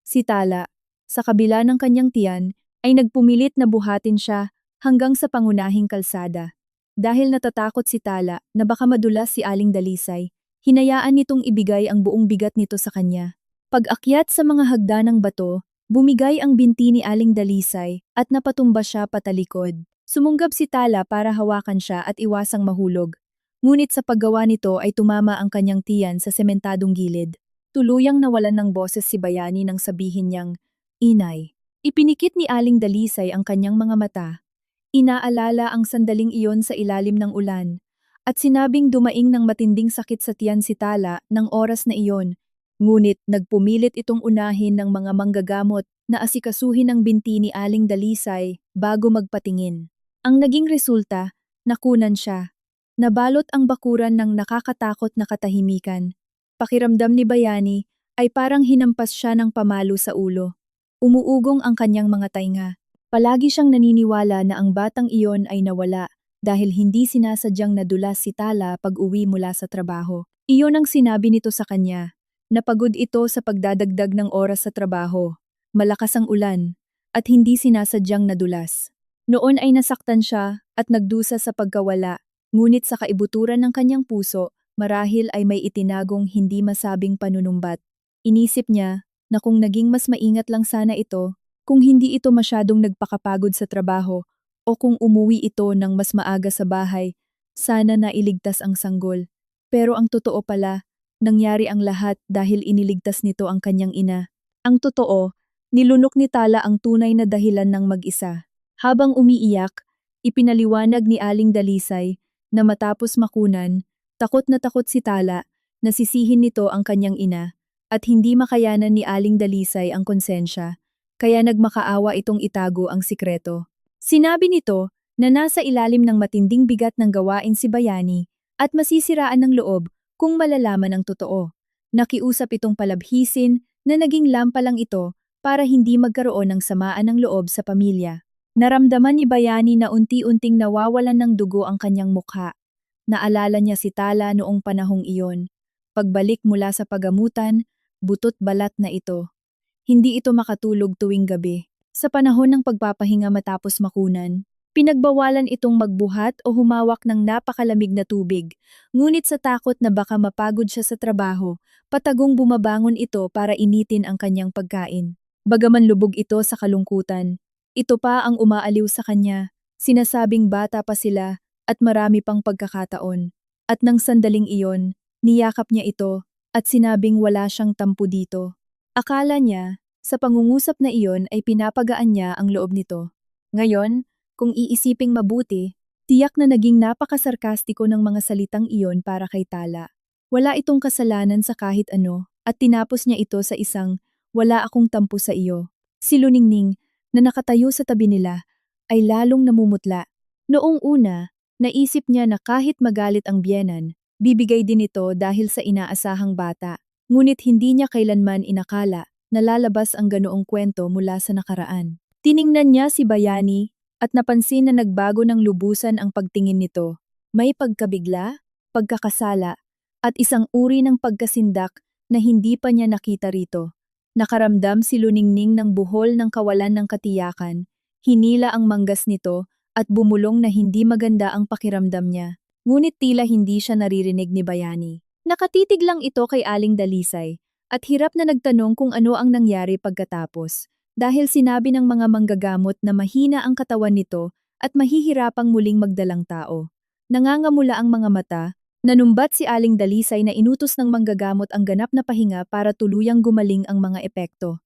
Si Tala, sa kabila ng kanyang tiyan, ay nagpumilit na buhatin siya hanggang sa pangunahing kalsada. Dahil natatakot si Tala na baka madulas si Aling Dalisay, hinayaan nitong ibigay ang buong bigat nito sa kanya. Pag-akyat sa mga hagdanang bato, bumigay ang binti ni Aling Dalisay at napatumba siya patalikod. Sumunggab si Tala para hawakan siya at iwasang mahulog. Ngunit sa paggawa nito ay tumama ang kanyang tiyan sa sementadong gilid. Tuluyang nawalan ng boses si Bayani nang sabihin niyang, "Inay." Ipinikit ni Aling Dalisay ang kanyang mga mata. Inaalala ang sandaling iyon sa ilalim ng ulan, at sinabing dumaing ng matinding sakit sa tiyan si Tala ng oras na iyon. Ngunit nagpumilit itong unahin ng mga manggagamot na asikasuhin ang binti ni Aling Dalisay bago magpatingin. Ang naging resulta, nakunan siya. Nabalot ang bakuran ng nakakatakot na katahimikan. Pakiramdam ni Bayani ay parang hinampas siya ng pamalo sa ulo. Umuugong ang kanyang mga tainga. Palagi siyang naniniwala na ang batang iyon ay nawala dahil hindi sinasadyang nadulas si Tala pag-uwi mula sa trabaho. Iyon ang sinabi nito sa kanya. Napagod ito sa pagdadagdag ng oras sa trabaho, malakas ang ulan, at hindi sinasadyang nadulas. Noon ay nasaktan siya at nagdusa sa pagkawala, ngunit sa kaibuturan ng kanyang puso, marahil ay may itinagong hindi masabing panunumbat. Inisip niya na kung naging mas maingat lang sana ito, kung hindi ito masyadong nagpakapagod sa trabaho, o kung umuwi ito ng mas maaga sa bahay, sana na iligtas ang sanggol. Pero ang totoo pala, nangyari ang lahat dahil iniligtas nito ang kanyang ina. Ang totoo, nilunok ni Tala ang tunay na dahilan ng mag-isa. Habang umiiyak, ipinaliwanag ni Aling Dalisay na matapos makunan, takot na takot si Tala na sisihin nito ang kanyang ina at hindi makayanan ni Aling Dalisay ang konsensya, kaya nagmakaawa itong itago ang sikreto. Sinabi nito na nasa ilalim ng matinding bigat ng gawain si Bayani at masisiraan ng loob kung malalaman ang totoo. Nakiusap itong palabhisin na naging lampa lang ito para hindi magkaroon ng samaan ng loob sa pamilya. Naramdaman ni Bayani na unti-unting nawawalan ng dugo ang kanyang mukha. Naalala niya si Tala noong panahong iyon. Pagbalik mula sa pagamutan, butot balat na ito. Hindi ito makatulog tuwing gabi. Sa panahon ng pagpapahinga matapos makunan, Pinagbawalan itong magbuhat o humawak ng napakalamig na tubig, ngunit sa takot na baka mapagod siya sa trabaho, patagong bumabangon ito para initin ang kanyang pagkain. Bagaman lubog ito sa kalungkutan, ito pa ang umaaliw sa kanya, sinasabing bata pa sila at marami pang pagkakataon. At nang sandaling iyon, niyakap niya ito at sinabing wala siyang tampo dito. Akala niya, sa pangungusap na iyon ay pinapagaan niya ang loob nito. Ngayon, kung iisiping mabuti, tiyak na naging napakasarkastiko ng mga salitang iyon para kay Tala. Wala itong kasalanan sa kahit ano, at tinapos niya ito sa isang, "Wala akong tampo sa iyo." Si Luningning, na nakatayo sa tabi nila, ay lalong namumutla. Noong una, naisip niya na kahit magalit ang biyenan, bibigay din ito dahil sa inaasahang bata. Ngunit hindi niya kailanman inakala na lalabas ang ganoong kwento mula sa nakaraan. Tiningnan niya si Bayani at napansin na nagbago ng lubusan ang pagtingin nito. May pagkabigla, pagkakasala, at isang uri ng pagkasindak na hindi pa niya nakita rito. Nakaramdam si Luningning ng buhol ng kawalan ng katiyakan, hinila ang manggas nito at bumulong na hindi maganda ang pakiramdam niya. Ngunit tila hindi siya naririnig ni Bayani. Nakatitig lang ito kay Aling Dalisay at hirap na nagtanong kung ano ang nangyari pagkatapos. Dahil sinabi ng mga manggagamot na mahina ang katawan nito at mahihirapang muling magdalang tao. Nangangamula ang mga mata, nanumbat si Aling Dalisay na inutos ng manggagamot ang ganap na pahinga para tuluyang gumaling ang mga epekto.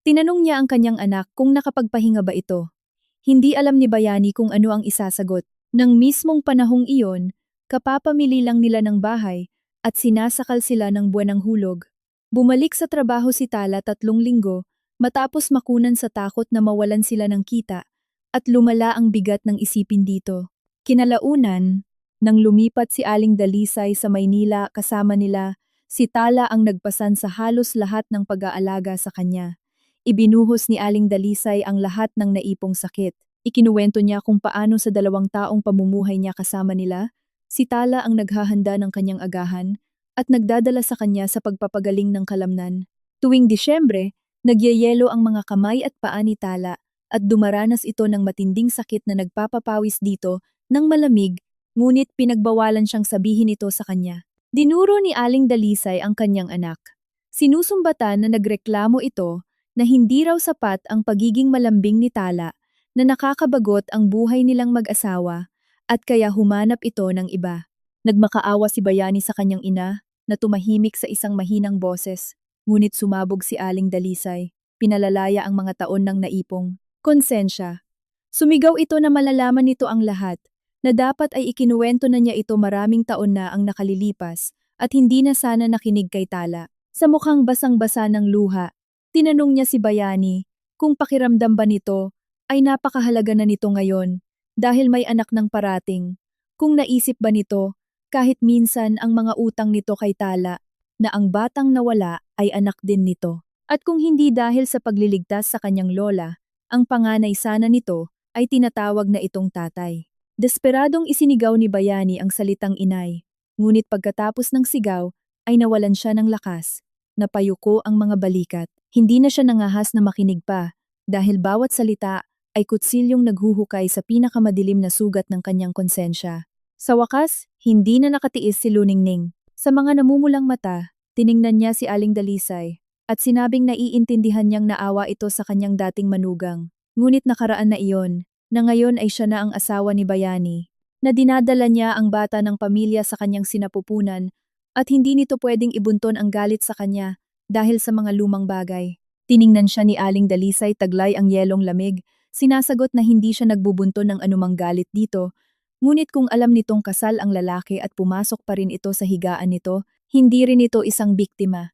Tinanong niya ang kanyang anak kung nakapagpahinga ba ito. Hindi alam ni Bayani kung ano ang isasagot. Nang mismong panahong iyon, kapapamili lang nila ng bahay at sinasakal sila ng buwanang hulog. Bumalik sa trabaho si Tala 3 linggo, matapos makunan sa takot na mawalan sila ng kita at lumala ang bigat ng isipin dito. Kinalaunan, nang lumipat si Aling Dalisay sa Maynila kasama nila, si Tala ang nagpasan sa halos lahat ng pag-aalaga sa kanya. Ibinuhos ni Aling Dalisay ang lahat ng naipong sakit. Ikinuwento niya kung paano sa 2 taong pamumuhay niya kasama nila, si Tala ang naghahanda ng kanyang agahan at nagdadala sa kanya sa pagpapagaling ng kalamnan. Tuwing Disyembre, nagyayelo ang mga kamay at paa ni Tala at dumaranas ito ng matinding sakit na nagpapapawis dito ng malamig, ngunit pinagbawalan siyang sabihin ito sa kanya. Dinuro ni Aling Dalisay ang kanyang anak. Sinusumbatan na nagreklamo ito na hindi raw sapat ang pagiging malambing ni Tala, na nakakabagot ang buhay nilang mag-asawa at kaya humanap ito ng iba. Nagmakaawa si Bayani sa kanyang ina na tumahimik sa isang mahinang boses. Ngunit sumabog si Aling Dalisay, pinalalaya ang mga taon ng naipong konsensya. Sumigaw ito na malalaman nito ang lahat, na dapat ay ikinuwento na niya ito maraming taon na ang nakalilipas, at hindi na sana nakinig kay Tala. Sa mukhang basang-basa ng luha, tinanong niya si Bayani kung pakiramdam ba nito ay napakahalaga na nito ngayon, dahil may anak ng parating. Kung naisip ba nito, kahit minsan ang mga utang nito kay Tala, na ang batang nawala ay anak din nito. At kung hindi dahil sa pagliligtas sa kanyang lola, ang panganay sana nito ay tinatawag na itong tatay. Desperadong isinigaw ni Bayani ang salitang inay, ngunit pagkatapos ng sigaw ay nawalan siya ng lakas. Napayuko ang mga balikat. Hindi na siya nangahas na makinig pa, dahil bawat salita ay kutsilyong naghuhukay sa pinakamadilim na sugat ng kanyang konsensya. Sa wakas, hindi na nakatiis si Luningning. Sa mga namumulang mata, tiningnan niya si Aling Dalisay at sinabing naiintindihan niyang naawa ito sa kanyang dating manugang. Ngunit nakaraan na iyon, na ngayon ay siya na ang asawa ni Bayani, na dinadala niya ang bata ng pamilya sa kanyang sinapupunan at hindi nito pwedeng ibunton ang galit sa kanya dahil sa mga lumang bagay. Tiningnan siya ni Aling Dalisay taglay ang yelong lamig, sinasagot na hindi siya nagbubunton ng anumang galit dito. Ngunit kung alam nitong kasal ang lalaki at pumasok pa rin ito sa higaan nito, hindi rin ito isang biktima.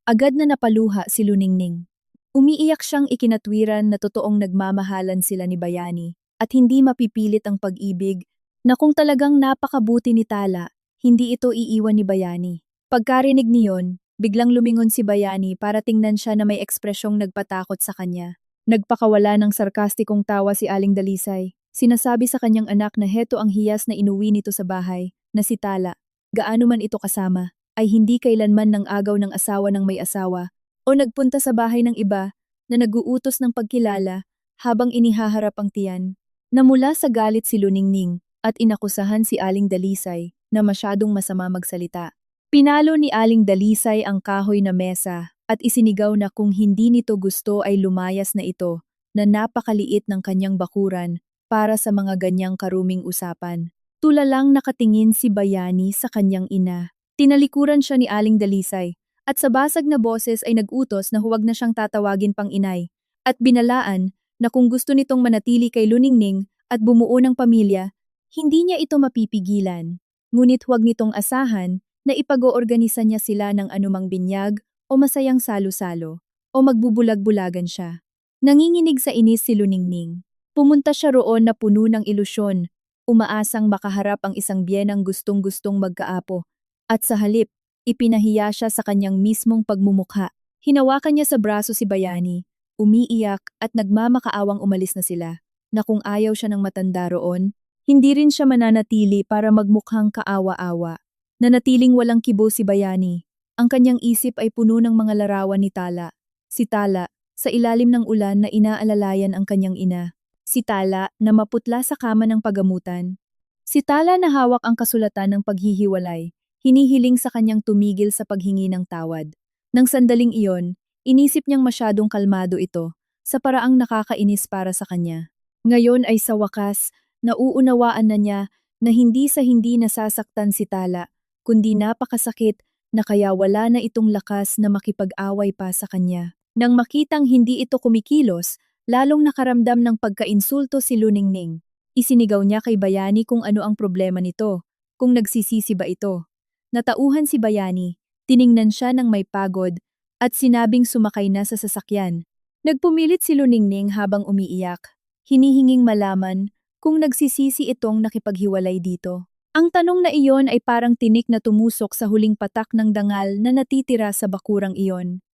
Agad na napaluha si Luningning. Umiiyak siyang ikinatwiran na totoong nagmamahalan sila ni Bayani at hindi mapipilit ang pag-ibig na kung talagang napakabuti ni Tala, hindi ito iiwan ni Bayani. Pagkarinig niyon, biglang lumingon si Bayani para tingnan siya na may ekspresyong nagpatakot sa kanya. Nagpakawala ng sarkastikong tawa si Aling Dalisay. Sinasabi sa kanyang anak na heto ang hiyas na inuwi nito sa bahay, na si Tala. Gaano man ito kasama, ay hindi kailanman ng agaw ng asawa ng may asawa, o nagpunta sa bahay ng iba na naguutos ng pagkilala habang inihaharap ang tiyan. Namula sa galit si Luningning at inakusahan si Aling Dalisay na masyadong masama magsalita. Pinalo ni Aling Dalisay ang kahoy na mesa at isinigaw na kung hindi nito gusto ay lumayas na ito, na napakaliit ng kanyang bakuran para sa mga ganyang karuming usapan. Tulalang nakatingin si Bayani sa kanyang ina. Tinalikuran siya ni Aling Dalisay at sa basag na boses ay nag-utos na huwag na siyang tatawagin pang inay at binalaan na kung gusto nitong manatili kay Luningning at bumuo ng pamilya, hindi niya ito mapipigilan. Ngunit huwag nitong asahan na ipag-oorganisa niya sila ng anumang binyag o masayang salo-salo o magbubulag-bulagan siya. Nanginginig sa inis si Luningning. Pumunta siya roon na puno ng ilusyon, umaasang makaharap ang isang biyenang gustong-gustong magkaapo, at sa halip, ipinahiya siya sa kanyang mismong pagmumukha. Hinawakan niya sa braso si Bayani, umiiyak at nagmamakaawang umalis na sila, na kung ayaw siya ng matanda roon, hindi rin siya mananatili para magmukhang kaawa-awa. Nanatiling walang kibo si Bayani. Ang kanyang isip ay puno ng mga larawan ni Tala. Si Tala, sa ilalim ng ulan na inaalalayan ang kanyang ina. Si Tala na maputla sa kama ng pagamutan. Si Tala na hawak ang kasulatan ng paghihiwalay, hinihiling sa kanyang tumigil sa paghingi ng tawad. Nang sandaling iyon, inisip niyang masyadong kalmado ito, sa paraang nakakainis para sa kanya. Ngayon ay sa wakas, nauunawaan na niya na hindi sa hindi nasasaktan si Tala, kundi napakasakit na kaya wala na itong lakas na makipag-away pa sa kanya. Nang makitang hindi ito kumikilos, lalong nakaramdam ng pagkainsulto si Luningning. Isinigaw niya kay Bayani kung ano ang problema nito, kung nagsisisi ba ito. Natauhan si Bayani, tiningnan siya ng may pagod, at sinabing sumakay na sa sasakyan. Nagpumilit si Luningning habang umiiyak, hinihinging malaman kung nagsisisi itong nakipaghiwalay dito. Ang tanong na iyon ay parang tinik na tumusok sa huling patak ng dangal na natitira sa bakurang iyon.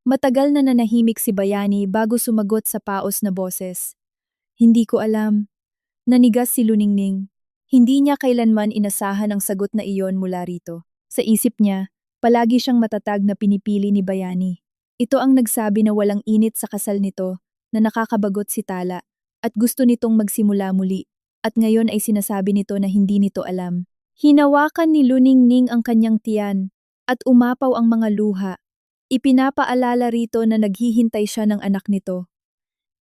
Matagal na nanahimik si Bayani bago sumagot sa paos na boses. Hindi ko alam. Nanigas si Luningning. Hindi niya kailanman inasahan ang sagot na iyon mula rito. Sa isip niya, palagi siyang matatag na pinipili ni Bayani. Ito ang nagsabi na walang init sa kasal nito, na nakakabagot si Tala, at gusto nitong magsimula muli, at ngayon ay sinasabi nito na hindi nito alam. Hinawakan ni Luningning ang kanyang tiyan, at umapaw ang mga luha. Ipinapaalala rito na naghihintay siya ng anak nito.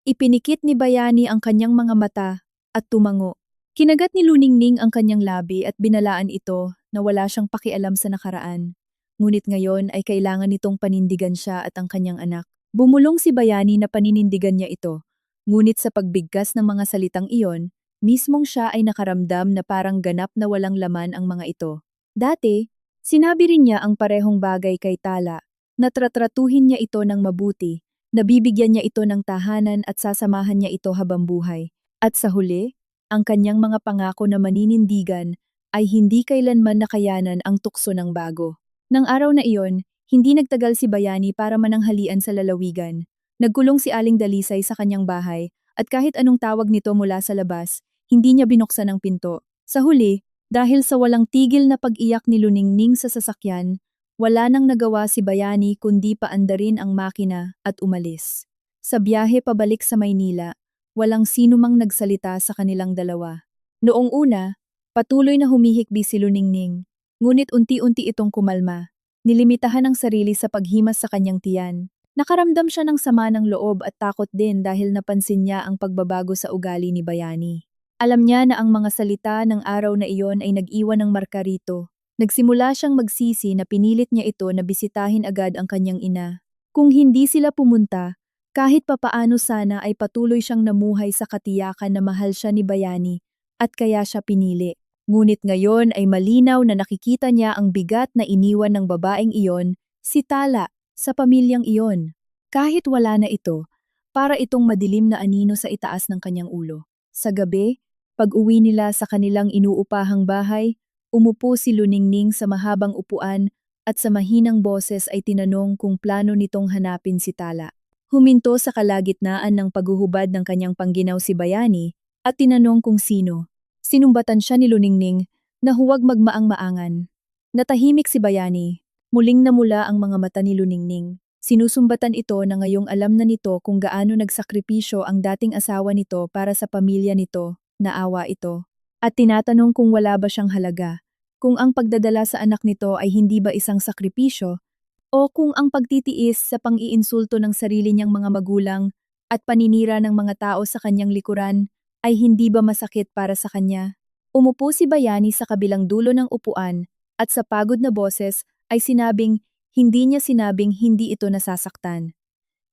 Ipinikit ni Bayani ang kanyang mga mata at tumango. Kinagat ni Luningning ang kanyang labi at binalaan ito na wala siyang pakialam sa nakaraan. Ngunit ngayon ay kailangan nitong panindigan siya at ang kanyang anak. Bumulong si Bayani na paninindigan niya ito. Ngunit sa pagbigkas ng mga salitang iyon, mismong siya ay nakaramdam na parang ganap na walang laman ang mga ito. Dati, sinabi rin niya ang parehong bagay kay Tala. Natratratuhin niya ito ng mabuti, nabibigyan niya ito ng tahanan at sasamahan niya ito habang buhay. At sa huli, ang kanyang mga pangako na maninindigan ay hindi kailanman nakayanan ang tukso ng bago. Nang araw na iyon, hindi nagtagal si Bayani para mananghalian sa lalawigan. Nagkulong si Aling Dalisay sa kanyang bahay at kahit anong tawag nito mula sa labas, hindi niya binuksan ang pinto. Sa huli, dahil sa walang tigil na pag-iyak ni Luningning sa sasakyan, wala nang nagawa si Bayani kundi paandarin ang makina at umalis. Sa biyahe pabalik sa Maynila, walang sino mang nagsalita sa kanilang dalawa. Noong una, patuloy na humihikbi si Luningning, ngunit unti-unti itong kumalma. Nilimitahan ang sarili sa paghimas sa kanyang tiyan. Nakaramdam siya ng sama ng loob at takot din dahil napansin niya ang pagbabago sa ugali ni Bayani. Alam niya na ang mga salita ng araw na iyon ay nag-iwan ng marka rito. Nagsimula siyang magsisi na pinilit niya ito na bisitahin agad ang kanyang ina. Kung hindi sila pumunta, kahit papaano sana ay patuloy siyang namuhay sa katiyakan na mahal siya ni Bayani at kaya siya pinili. Ngunit ngayon ay malinaw na nakikita niya ang bigat na iniwan ng babaeng iyon, si Tala, sa pamilyang iyon. Kahit wala na ito, para itong madilim na anino sa itaas ng kanyang ulo. Sa gabi, pag-uwi nila sa kanilang inuupahang bahay, umupo si Luningning sa mahabang upuan at sa mahinang boses ay tinanong kung plano nitong hanapin si Tala. Huminto sa kalagitnaan ng paghuhubad ng kanyang pangginaw si Bayani at tinanong kung sino. Sinumbatan siya ni Luningning na huwag magmaang-maangan. Natahimik si Bayani. Muling namula ang mga mata ni Luningning. Sinusumbatan ito na ngayong alam na nito kung gaano nagsakripisyo ang dating asawa nito para sa pamilya nito. naawa ito. At tinatanong kung wala ba siyang halaga, kung ang pagdadala sa anak nito ay hindi ba isang sakripisyo, o kung ang pagtitiis sa pang-iinsulto ng sarili niyang mga magulang at paninira ng mga tao sa kanyang likuran ay hindi ba masakit para sa kanya. Umupo si Bayani sa kabilang dulo ng upuan at sa pagod na boses ay sinabing hindi niya sinabing hindi ito nasasaktan.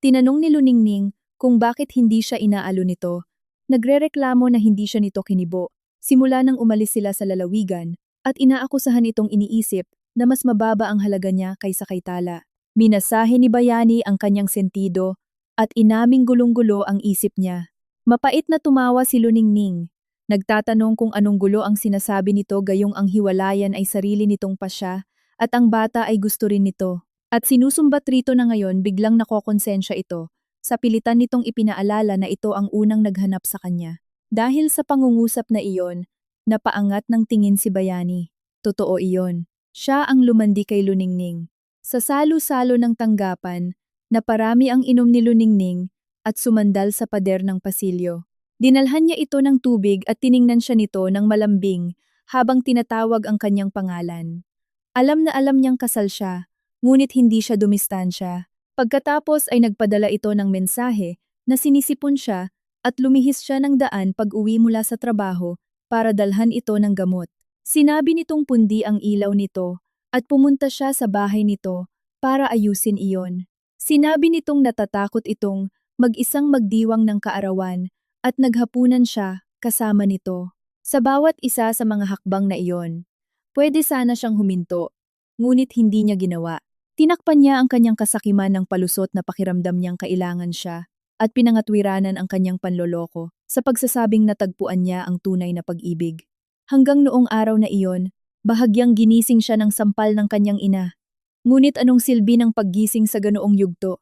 Tinanong ni Luningning kung bakit hindi siya inaalo nito. Nagrereklamo na hindi siya nito kinibo. Simula nang umalis sila sa lalawigan at inaakusahan itong iniisip na mas mababa ang halaga niya kaysa kay Tala. Minasahe ni Bayani ang kanyang sentido at inaming gulong-gulo ang isip niya. Mapait na tumawa si Luningning. Nagtatanong kung anong gulo ang sinasabi nito gayong ang hiwalayan ay sarili nitong pasya at ang bata ay gusto rin nito. At sinusumbat rito na ngayon biglang nakokonsensya ito sa pilitan nitong ipinaalala na ito ang unang naghanap sa kanya. Dahil sa pangungusap na iyon, napaangat ng tingin si Bayani. Totoo iyon. Siya ang lumandi kay Luningning. Sa salo-salo ng tanggapan, naparami ang inom ni Luningning at sumandal sa pader ng pasilyo. Dinalhan niya ito ng tubig at tiningnan siya nito ng malambing habang tinatawag ang kanyang pangalan. Alam na alam niyang kasal siya, ngunit hindi siya dumistansya. Pagkatapos ay nagpadala ito ng mensahe na sinisipon siya at lumihis siya ng daan pag-uwi mula sa trabaho para dalhan ito ng gamot. Sinabi nitong pundi ang ilaw nito at pumunta siya sa bahay nito para ayusin iyon. Sinabi nitong natatakot itong mag-isang magdiwang ng kaarawan at naghapunan siya kasama nito. Sa bawat isa sa mga hakbang na iyon, pwede sana siyang huminto, ngunit hindi niya ginawa. Tinakpan niya ang kanyang kasakiman ng palusot na pakiramdam niyang kailangan siya at pinangatwiranan ang kanyang panloloko sa pagsasabing natagpuan niya ang tunay na pag-ibig. Hanggang noong araw na iyon, bahagyang ginising siya ng sampal ng kanyang ina. Ngunit anong silbi ng paggising sa ganoong yugto?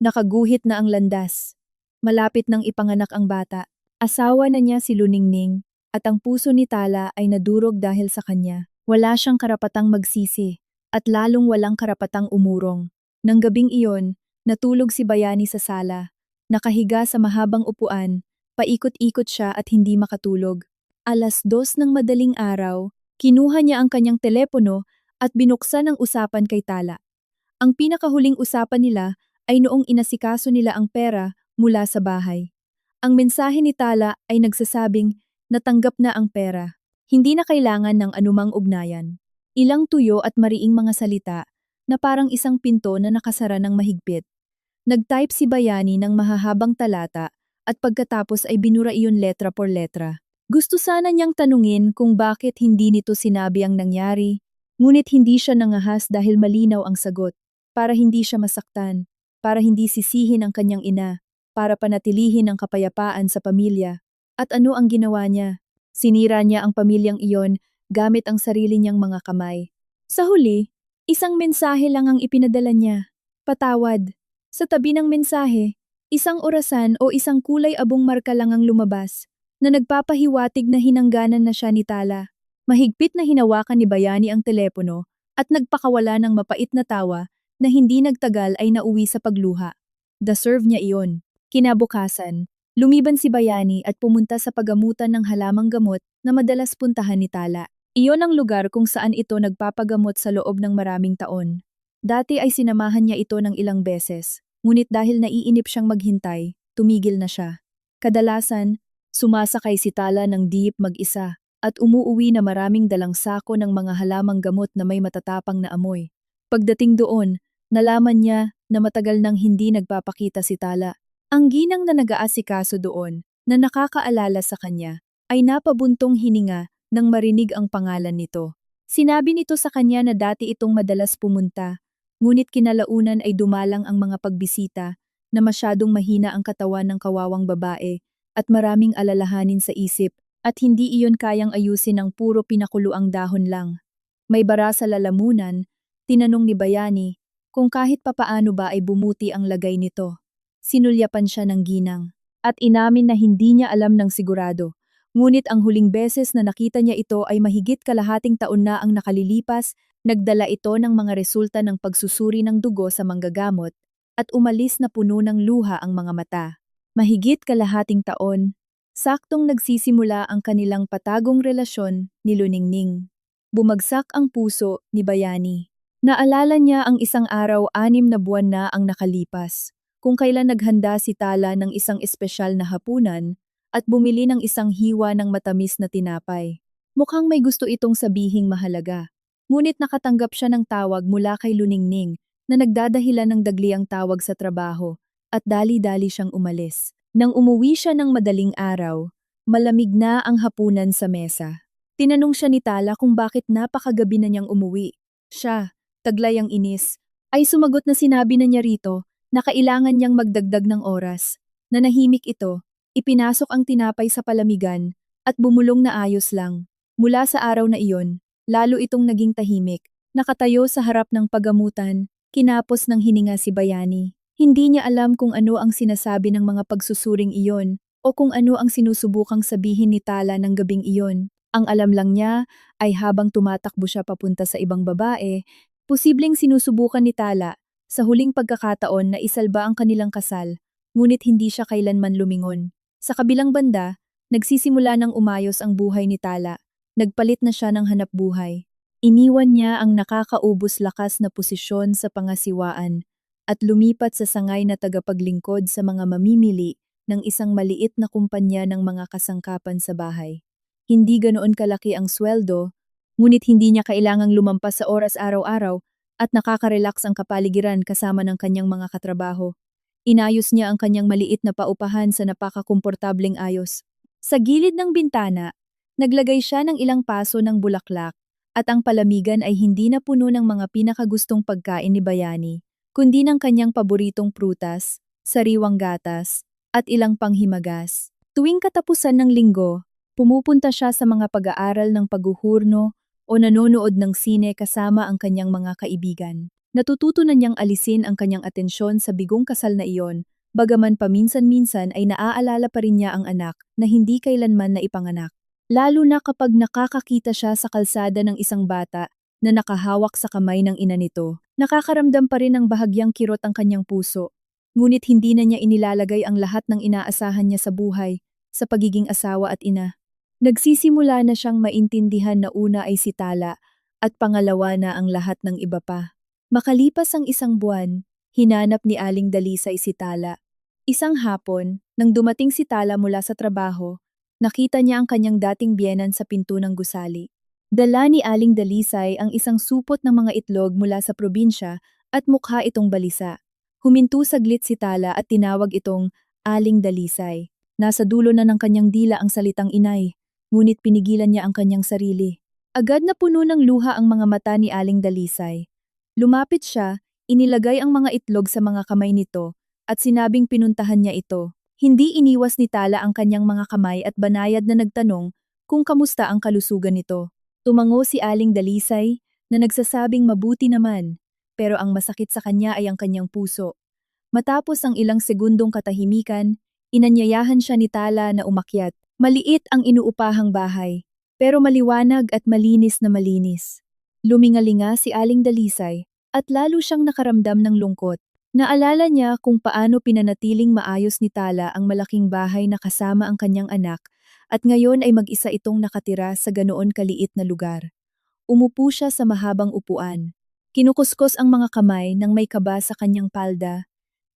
Nakaguhit na ang landas. Malapit nang ipanganak ang bata. Asawa na niya si Luningning at ang puso ni Tala ay nadurog dahil sa kanya. Wala siyang karapatang magsisi at lalong walang karapatang umurong. Nang gabing iyon, natulog si Bayani sa sala. Nakahiga sa mahabang upuan, paikot-ikot siya at hindi makatulog. 2:00 ng madaling araw, kinuha niya ang kanyang telepono at binuksan ang usapan kay Tala. Ang pinakahuling usapan nila ay noong inasikaso nila ang pera mula sa bahay. Ang mensahe ni Tala ay nagsasabing natanggap na ang pera. Hindi na kailangan ng anumang ugnayan. Ilang tuyo at mariing mga salita na parang isang pinto na nakasara ng mahigpit. Nag-type si Bayani ng mahahabang talata at pagkatapos ay binura iyon letra por letra. Gusto sana niyang tanungin kung bakit hindi nito sinabi ang nangyari, ngunit hindi siya nangahas dahil malinaw ang sagot. Para hindi siya masaktan, para hindi sisihin ang kanyang ina, para panatilihin ang kapayapaan sa pamilya. At ano ang ginawa niya? Sinira niya ang pamilyang iyon gamit ang sarili niyang mga kamay. Sa huli, isang mensahe lang ang ipinadala niya. Patawad. Sa tabi ng mensahe, isang orasan o isang kulay abong marka lang ang lumabas na nagpapahiwatig na hinangganan na siya ni Tala. Mahigpit na hinawakan ni Bayani ang telepono at nagpakawala ng mapait na tawa na hindi nagtagal ay nauwi sa pagluha. Deserve niya iyon. Kinabukasan, lumiban si Bayani at pumunta sa pagamutan ng halamang gamot na madalas puntahan ni Tala. Iyon ang lugar kung saan ito nagpapagamot sa loob ng maraming taon. Dati ay sinamahan niya ito ng ilang beses, ngunit dahil naiinip siyang maghintay, tumigil na siya. Kadalasan, sumasakay si Tala ng jeep mag-isa at umuuwi na maraming dalang sako ng mga halamang gamot na may matatapang na amoy. Pagdating doon, nalaman niya na matagal nang hindi nagpapakita si Tala. Ang ginang na nag-aasikaso doon, na nakakaalala sa kanya, ay napabuntong hininga nang marinig ang pangalan nito. Sinabi nito sa kanya na dati itong madalas pumunta, ngunit kinalaunan ay dumalang ang mga pagbisita na masyadong mahina ang katawan ng kawawang babae at maraming alalahanin sa isip at hindi iyon kayang ayusin ng puro pinakuluang dahon lang. May bara sa lalamunan, tinanong ni Bayani kung kahit papaano ba ay bumuti ang lagay nito. Sinulyapan siya ng ginang at inamin na hindi niya alam ng sigurado. Ngunit ang huling beses na nakita niya ito ay mahigit kalahating taon na ang nakalilipas, nagdala ito ng mga resulta ng pagsusuri ng dugo sa manggagamot at umalis na puno ng luha ang mga mata. Mahigit kalahating taon. Saktong nagsisimula ang kanilang patagong relasyon ni Luningning. Bumagsak ang puso ni Bayani. Naalala niya ang isang araw 6 na buwan na ang nakalipas, kung kailan naghanda si Tala ng isang espesyal na hapunan at bumili ng isang hiwa ng matamis na tinapay. Mukhang may gusto itong sabihing mahalaga. Ngunit nakatanggap siya ng tawag mula kay Luningning na nagdadahilan ng dagliang tawag sa trabaho at dali-dali siyang umalis. Nang umuwi siya ng madaling araw, malamig na ang hapunan sa mesa. Tinanong siya ni Tala kung bakit napakagabi na niyang umuwi. Siya, taglay ang inis, ay sumagot na sinabi na niya rito na kailangan niyang magdagdag ng oras. Nanahimik ito, ipinasok ang tinapay sa palamigan at bumulong na ayos lang. Mula sa araw na iyon, lalo itong naging tahimik. Nakatayo sa harap ng pagamutan, kinapos ng hininga si Bayani. Hindi niya alam kung ano ang sinasabi ng mga pagsusuring iyon o kung ano ang sinusubukang sabihin ni Tala ng gabing iyon. Ang alam lang niya ay habang tumatakbo siya papunta sa ibang babae, posibleng sinusubukan ni Tala sa huling pagkakataon na isalba ang kanilang kasal, ngunit hindi siya kailanman lumingon. Sa kabilang banda, nagsisimula ng umayos ang buhay ni Tala. Nagpalit na siya ng hanapbuhay. Iniwan niya ang nakakaubos lakas na posisyon sa pangasiwaan at lumipat sa sangay na tagapaglingkod sa mga mamimili ng isang maliit na kumpanya ng mga kasangkapan sa bahay. Hindi ganoon kalaki ang sweldo, ngunit hindi niya kailangang lumampas sa oras araw-araw at nakaka-relax ang kapaligiran kasama ng kanyang mga katrabaho. Inayos niya ang kanyang maliit na paupahan sa napakakomportableng ayos. Sa gilid ng bintana, naglagay siya ng ilang paso ng bulaklak at ang palamigan ay hindi na puno ng mga pinakagustong pagkain ni Bayani, kundi ng kanyang paboritong prutas, sariwang gatas, at ilang panghimagas. Tuwing katapusan ng linggo, pumupunta siya sa mga pag-aaral ng paghuhurno o nanonood ng sine kasama ang kanyang mga kaibigan. Natututo na niyang alisin ang kanyang atensyon sa bigong kasal na iyon, bagaman paminsan-minsan ay naaalala pa rin niya ang anak na hindi kailanman naipanganak. Lalo na kapag nakakakita siya sa kalsada ng isang bata na nakahawak sa kamay ng ina nito, nakakaramdam pa rin ng bahagyang kirot ang kanyang puso. Ngunit hindi na niya inilalagay ang lahat ng inaasahan niya sa buhay, sa pagiging asawa at ina. Nagsisimula na siyang maintindihan na una ay si Tala at pangalawa na ang lahat ng iba pa. Makalipas ang isang buwan, hinanap ni Aling Dalisay si Tala. Isang hapon, nang dumating si Tala mula sa trabaho, nakita niya ang kanyang dating biyenan sa pinto ng gusali. Dala ni Aling Dalisay ang isang supot ng mga itlog mula sa probinsya at mukha itong balisa. Huminto saglit si Tala at tinawag itong Aling Dalisay. Nasa dulo na ng kanyang dila ang salitang inay, ngunit pinigilan niya ang kanyang sarili. Agad na puno ng luha ang mga mata ni Aling Dalisay. Lumapit siya, inilagay ang mga itlog sa mga kamay nito, at sinabing pinuntahan niya ito. Hindi iniwas ni Tala ang kanyang mga kamay at banayad na nagtanong kung kamusta ang kalusugan nito. Tumango si Aling Dalisay na nagsasabing mabuti naman, pero ang masakit sa kanya ay ang kanyang puso. Matapos ang ilang segundong katahimikan, inanyayahan siya ni Tala na umakyat. Maliit ang inuupahang bahay, pero maliwanag at malinis na malinis. Lumingalinga si Aling Dalisay at lalo siyang nakaramdam ng lungkot. Naalala niya kung paano pinanatiling maayos ni Tala ang malaking bahay na kasama ang kanyang anak at ngayon ay mag-isa itong nakatira sa ganoon kaliit na lugar. Umupo siya sa mahabang upuan. Kinukuskos ang mga kamay nang may kaba sa kanyang palda.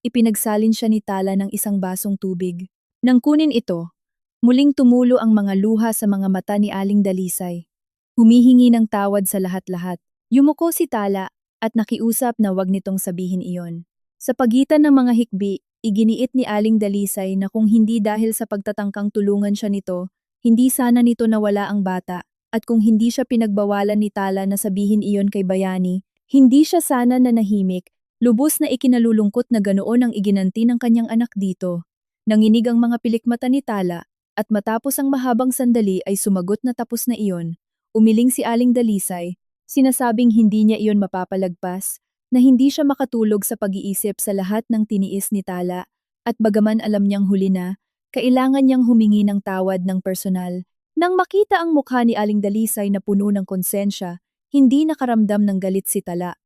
Ipinagsalin siya ni Tala ng isang basong tubig. Nang kunin ito, muling tumulo ang mga luha sa mga mata ni Aling Dalisay. Humihingi ng tawad sa lahat-lahat. Yumuko si Tala at nakiusap na wag nitong sabihin iyon. Sa pagitan ng mga hikbi, iginiit ni Aling Dalisay na kung hindi dahil sa pagtatangkang tulungan siya nito, hindi sana nito nawala ang bata, at kung hindi siya pinagbawalan ni Tala na sabihin iyon kay Bayani, hindi siya sana nanahimik, lubos na ikinalulungkot na ganoon ang iginanti ng kanyang anak dito. Nanginig ang mga pilikmata ni Tala, at matapos ang mahabang sandali ay sumagot na tapos na iyon. Umiling si Aling Dalisay, sinasabing hindi niya iyon mapapalagpas, na hindi siya makatulog sa pag-iisip sa lahat ng tiniis ni Tala, at bagaman alam niyang huli na, kailangan niyang humingi ng tawad ng personal. Nang makita ang mukha ni Aling Dalisay na puno ng konsensya, hindi nakaramdam ng galit si Tala.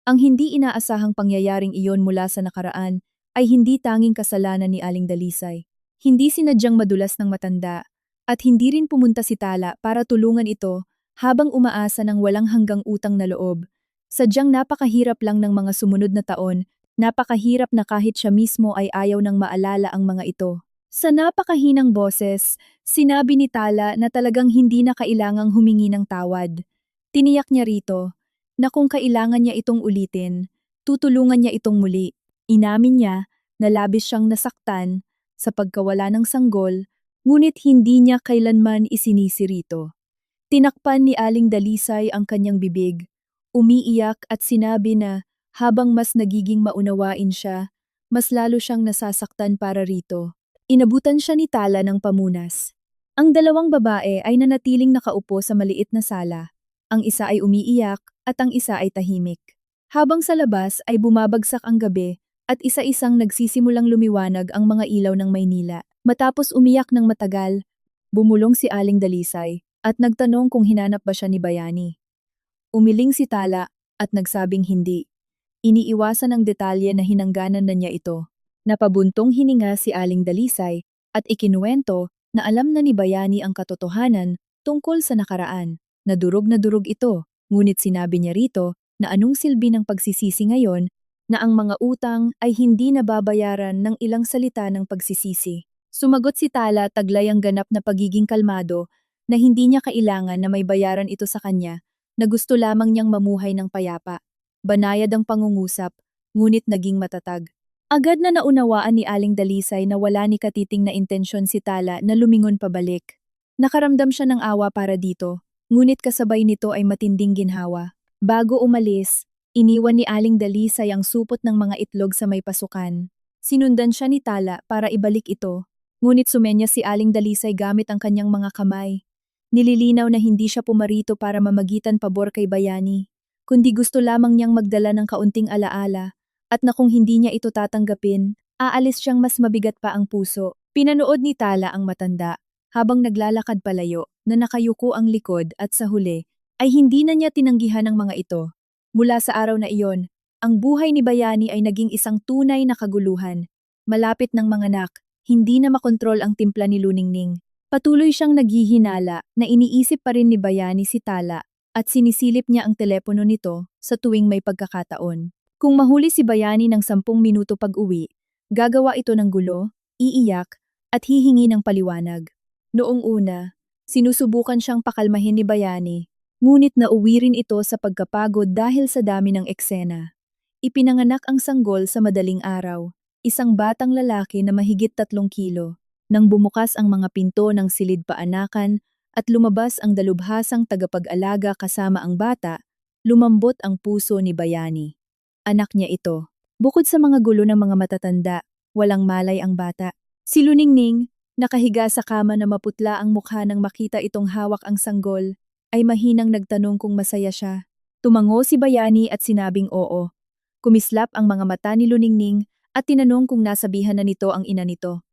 Ang hindi inaasahang pangyayaring iyon mula sa nakaraan ay hindi tanging kasalanan ni Aling Dalisay. Hindi sinadyang madulas ng matanda, at hindi rin pumunta si Tala para tulungan ito habang umaasa ng walang hanggang utang na loob. Sadyang napakahirap lang ng mga sumunod na taon, napakahirap na kahit siya mismo ay ayaw nang maalala ang mga ito. Sa napakahinang boses, sinabi ni Tala na talagang hindi na kailangang humingi ng tawad. Tiniyak niya rito na kung kailangan niya itong ulitin, tutulungan niya itong muli. Inamin niya na labis siyang nasaktan sa pagkawala ng sanggol, ngunit hindi niya kailanman isinisi rito. Tinakpan ni Aling Dalisay ang kanyang bibig, umiiyak at sinabi na habang mas nagiging maunawain siya, mas lalo siyang nasasaktan para rito. Inabutan siya ni Tala ng pamunas. Ang dalawang babae ay nanatiling nakaupo sa maliit na sala. Ang isa ay umiiyak at ang isa ay tahimik. Habang sa labas ay bumabagsak ang gabi, at isa-isang nagsisimulang lumiwanag ang mga ilaw ng Maynila. Matapos umiyak ng matagal, bumulong si Aling Dalisay at nagtanong kung hinanap ba siya ni Bayani. Umiling si Tala at nagsabing hindi. Iniiwasan ang detalye na hinangganan na niya ito. Napabuntong hininga si Aling Dalisay at ikinuwento na alam na ni Bayani ang katotohanan tungkol sa nakaraan. Na durog ito, ngunit sinabi niya rito na anong silbi ng pagsisisi ngayon na ang mga utang ay hindi nababayaran ng ilang salita ng pagsisisi. Sumagot si Tala taglay ang ganap na pagiging kalmado na hindi niya kailangan na may bayaran ito sa kanya, na gusto lamang niyang mamuhay ng payapa. Banayad ang pangungusap, ngunit naging matatag. Agad na naunawaan ni Aling Dalisay na wala ni katiting na intensyon si Tala na lumingon pabalik. Nakaramdam siya ng awa para dito, ngunit kasabay nito ay matinding ginhawa. Bago umalis, iniwan ni Aling Dalisay ang supot ng mga itlog sa may pasukan. Sinundan siya ni Tala para ibalik ito, ngunit sumenya si Aling Dalisay gamit ang kanyang mga kamay. Nililinaw na hindi siya pumarito para mamagitan pabor kay Bayani, kundi gusto lamang niyang magdala ng kaunting alaala, at na kung hindi niya ito tatanggapin, aalis siyang mas mabigat pa ang puso. Pinanood ni Tala ang matanda, habang naglalakad palayo, na nakayuko ang likod at sa huli, ay hindi na niya tinanggihan ang mga ito. Mula sa araw na iyon, ang buhay ni Bayani ay naging isang tunay na kaguluhan. Malapit ng manganak, hindi na makontrol ang timpla ni Luningning. Patuloy siyang naghihinala na iniisip pa rin ni Bayani si Tala at sinisilip niya ang telepono nito sa tuwing may pagkakataon. Kung mahuli si Bayani ng 10 minuto pag-uwi, gagawa ito ng gulo, iiyak, at hihingi ng paliwanag. Noong una, sinusubukan siyang pakalmahin ni Bayani, ngunit nauwi rin ito sa pagkapagod dahil sa dami ng eksena. Ipinanganak ang sanggol sa madaling araw, isang batang lalaki na mahigit 3 kilo. Nang bumukas ang mga pinto ng silid paanakan at lumabas ang dalubhasang tagapag-alaga kasama ang bata, lumambot ang puso ni Bayani. Anak niya ito. Bukod sa mga gulo ng mga matatanda, walang malay ang bata. Si Luningning, nakahiga sa kama na maputla ang mukha nang makita itong hawak ang sanggol, ay mahinang nagtanong kung masaya siya. Tumango si Bayani at sinabing oo. Kumislap ang mga mata ni Luningning at tinanong kung nasabihan na nito ang ina nito.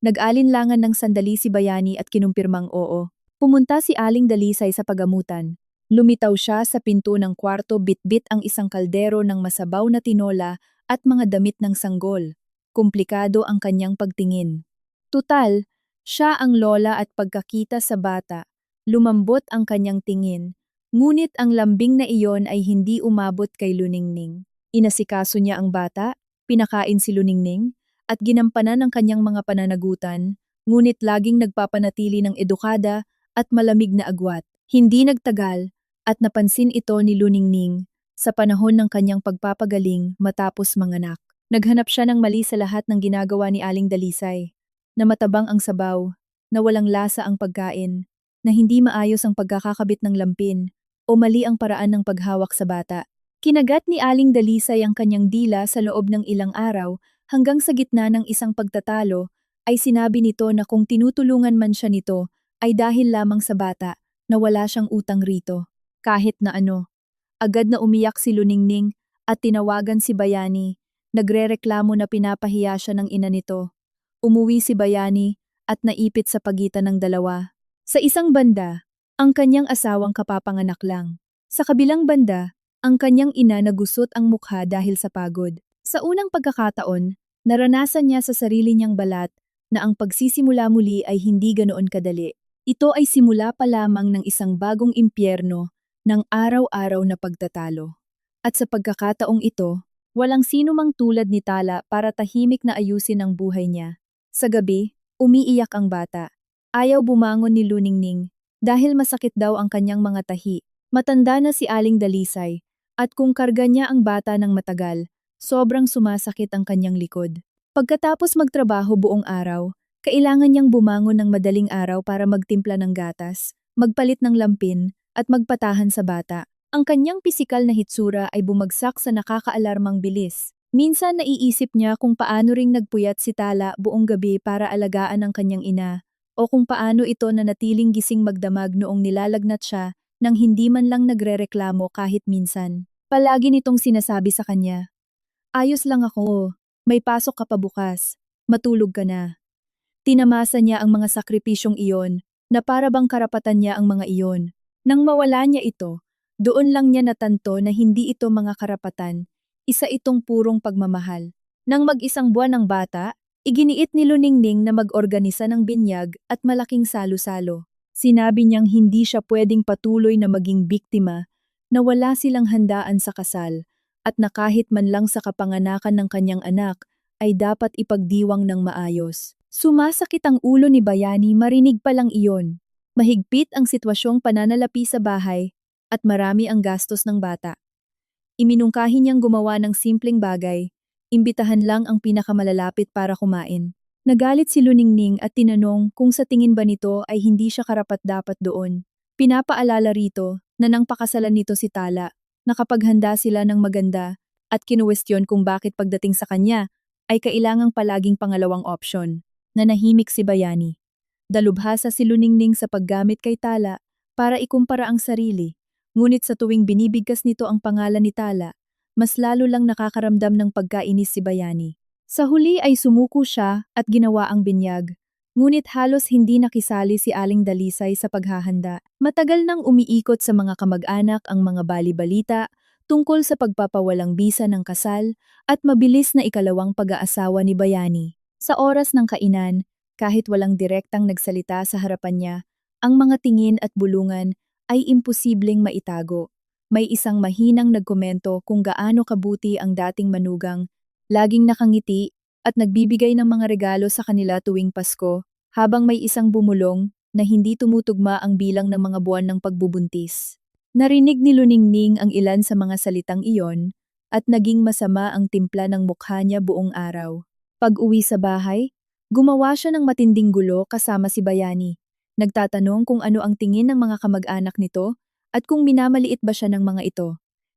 Nag-alinlangan ng sandali si Bayani at kinumpirmang oo. Pumunta si Aling Dalisay sa pagamutan. Lumitaw siya sa pinto ng kwarto, bitbit ang isang kaldero ng masabaw na tinola at mga damit ng sanggol. Komplikado ang kanyang pagtingin. Tutal, siya ang lola at pagkakita sa bata, lumambot ang kanyang tingin, ngunit ang lambing na iyon ay hindi umabot kay Luningning. Inasikaso niya ang bata, pinakain si Luningning, at ginampanan ang kanyang mga pananagutan, ngunit laging nagpapanatili ng edukada at malamig na agwat. Hindi nagtagal, at napansin ito ni Luningning sa panahon ng kanyang pagpapagaling matapos manganak. Naghanap siya ng mali sa lahat ng ginagawa ni Aling Dalisay, na matabang ang sabaw, na walang lasa ang pagkain, na hindi maayos ang pagkakakabit ng lampin, o mali ang paraan ng paghawak sa bata. Kinagat ni Aling Dalisay ang kanyang dila sa loob ng ilang araw, hanggang sa gitna ng isang pagtatalo, ay sinabi nito na kung tinutulungan man siya nito, ay dahil lamang sa bata, na wala siyang utang rito. Kahit na ano. Agad na umiyak si Luningning at tinawagan si Bayani. Nagrereklamo na pinapahiya siya ng ina nito. Umuwi si Bayani at naipit sa pagitan ng dalawa. Sa isang banda, ang kanyang asawang kapapanganak lang. Sa kabilang banda, ang kanyang ina na gusot ang mukha dahil sa pagod. Sa unang pagkakataon, naranasan niya sa sarili niyang balat na ang pagsisimula muli ay hindi ganoon kadali. Ito ay simula pa lamang ng isang bagong impyerno ng araw-araw na pagtatalo. At sa pagkakataong ito, walang sino mang tulad ni Tala para tahimik na ayusin ang buhay niya. Sa gabi, umiiyak ang bata. Ayaw bumangon ni Luningning dahil masakit daw ang kanyang mga tahi. Matanda na si Aling Dalisay at kung karga niya ang bata ng matagal, sobrang sumasakit ang kanyang likod. Pagkatapos magtrabaho buong araw, kailangan niyang bumangon ng madaling araw para magtimpla ng gatas, magpalit ng lampin, at magpatahan sa bata. Ang kanyang pisikal na hitsura ay bumagsak sa nakakaalarmang bilis. Minsan naiisip niya kung paano ring nagpuyat si Tala buong gabi para alagaan ang kanyang ina, o kung paano ito nanatiling gising magdamag noong nilalagnat siya nang hindi man lang nagrereklamo kahit minsan. Palagi nitong sinasabi sa kanya, "Ayos lang ako, may pasok ka pa bukas, matulog ka na." Tinamasa niya ang mga sakripisyong iyon na para bang karapatan niya ang mga iyon. Nang mawala niya ito, doon lang niya natanto na hindi ito mga karapatan, isa itong purong pagmamahal. Nang mag-isang buwan ng bata, iginiit ni Luningning na mag-organisa ng binyag at malaking salo-salo. Sinabi niyang hindi siya pwedeng patuloy na maging biktima, na wala silang handaan sa kasal, at na kahit man lang sa kapanganakan ng kanyang anak, ay dapat ipagdiwang ng maayos. Sumasakit ang ulo ni Bayani marinig pa lang iyon. Mahigpit ang sitwasyong pananalapi sa bahay, at marami ang gastos ng bata. Iminungkahi niyang gumawa ng simpleng bagay, imbitahan lang ang pinakamalalapit para kumain. Nagalit si Luningning at tinanong kung sa tingin ba nito ay hindi siya karapat-dapat doon. Pinapaalala rito na nang pakasalan nito si Tala, nakapaghanda sila ng maganda at kinuwestiyon kung bakit pagdating sa kanya ay kailangang palaging pangalawang opsyon. Nanahimik si Bayani. Dalubhasa si Luningning sa paggamit kay Tala para ikumpara ang sarili. Ngunit sa tuwing binibigkas nito ang pangalan ni Tala, mas lalo lang nakakaramdam ng pagkainis si Bayani. Sa huli ay sumuko siya at ginawa ang binyag. Ngunit halos hindi nakisali si Aling Dalisay sa paghahanda. Matagal nang umiikot sa mga kamag-anak ang mga bali-balita tungkol sa pagpapawalang bisa ng kasal at mabilis na ikalawang pag-aasawa ni Bayani. Sa oras ng kainan, kahit walang direktang nagsalita sa harapan niya, ang mga tingin at bulungan ay imposibleng maitago. May isang mahinang nagkomento kung gaano kabuti ang dating manugang, laging nakangiti at nagbibigay ng mga regalo sa kanila tuwing Pasko, habang may isang bumulong na hindi tumutugma ang bilang ng mga buwan ng pagbubuntis. Narinig ni Luningning ang ilan sa mga salitang iyon at naging masama ang timpla ng mukha niya buong araw. Pag-uwi sa bahay, gumawa siya ng matinding gulo kasama si Bayani. Nagtatanong kung ano ang tingin ng mga kamag-anak nito at kung minamaliit ba siya ng mga ito.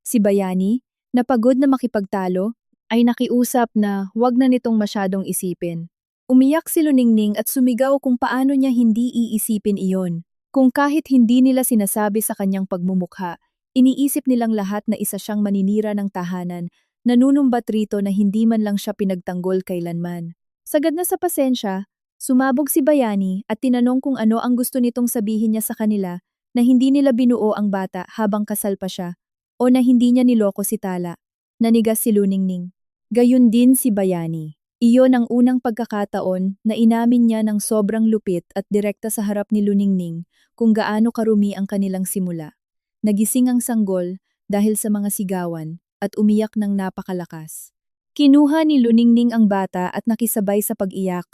Si Bayani, na pagod na makipagtalo, ay nakiusap na huwag na nitong masyadong isipin. Umiyak si Luningning at sumigaw kung paano niya hindi iisipin iyon. Kung kahit hindi nila sinasabi sa kanyang pagmumukha, iniisip nilang lahat na isa siyang maninira ng tahanan, nanunumbat rito na hindi man lang siya pinagtanggol kailanman. Sagad na sa pasensya, sumabog si Bayani at tinanong kung ano ang gusto nitong sabihin niya sa kanila na hindi nila binuo ang bata habang kasal pa siya o na hindi niya niloko si Tala. Nanigas si Luningning. Gayun din si Bayani. Iyon ang unang pagkakataon na inamin niya ng sobrang lupit at direkta sa harap ni Luningning kung gaano karumi ang kanilang simula. Nagising ang sanggol dahil sa mga sigawan at umiyak ng napakalakas. Kinuha ni Luningning ang bata at nakisabay sa pag-iyak.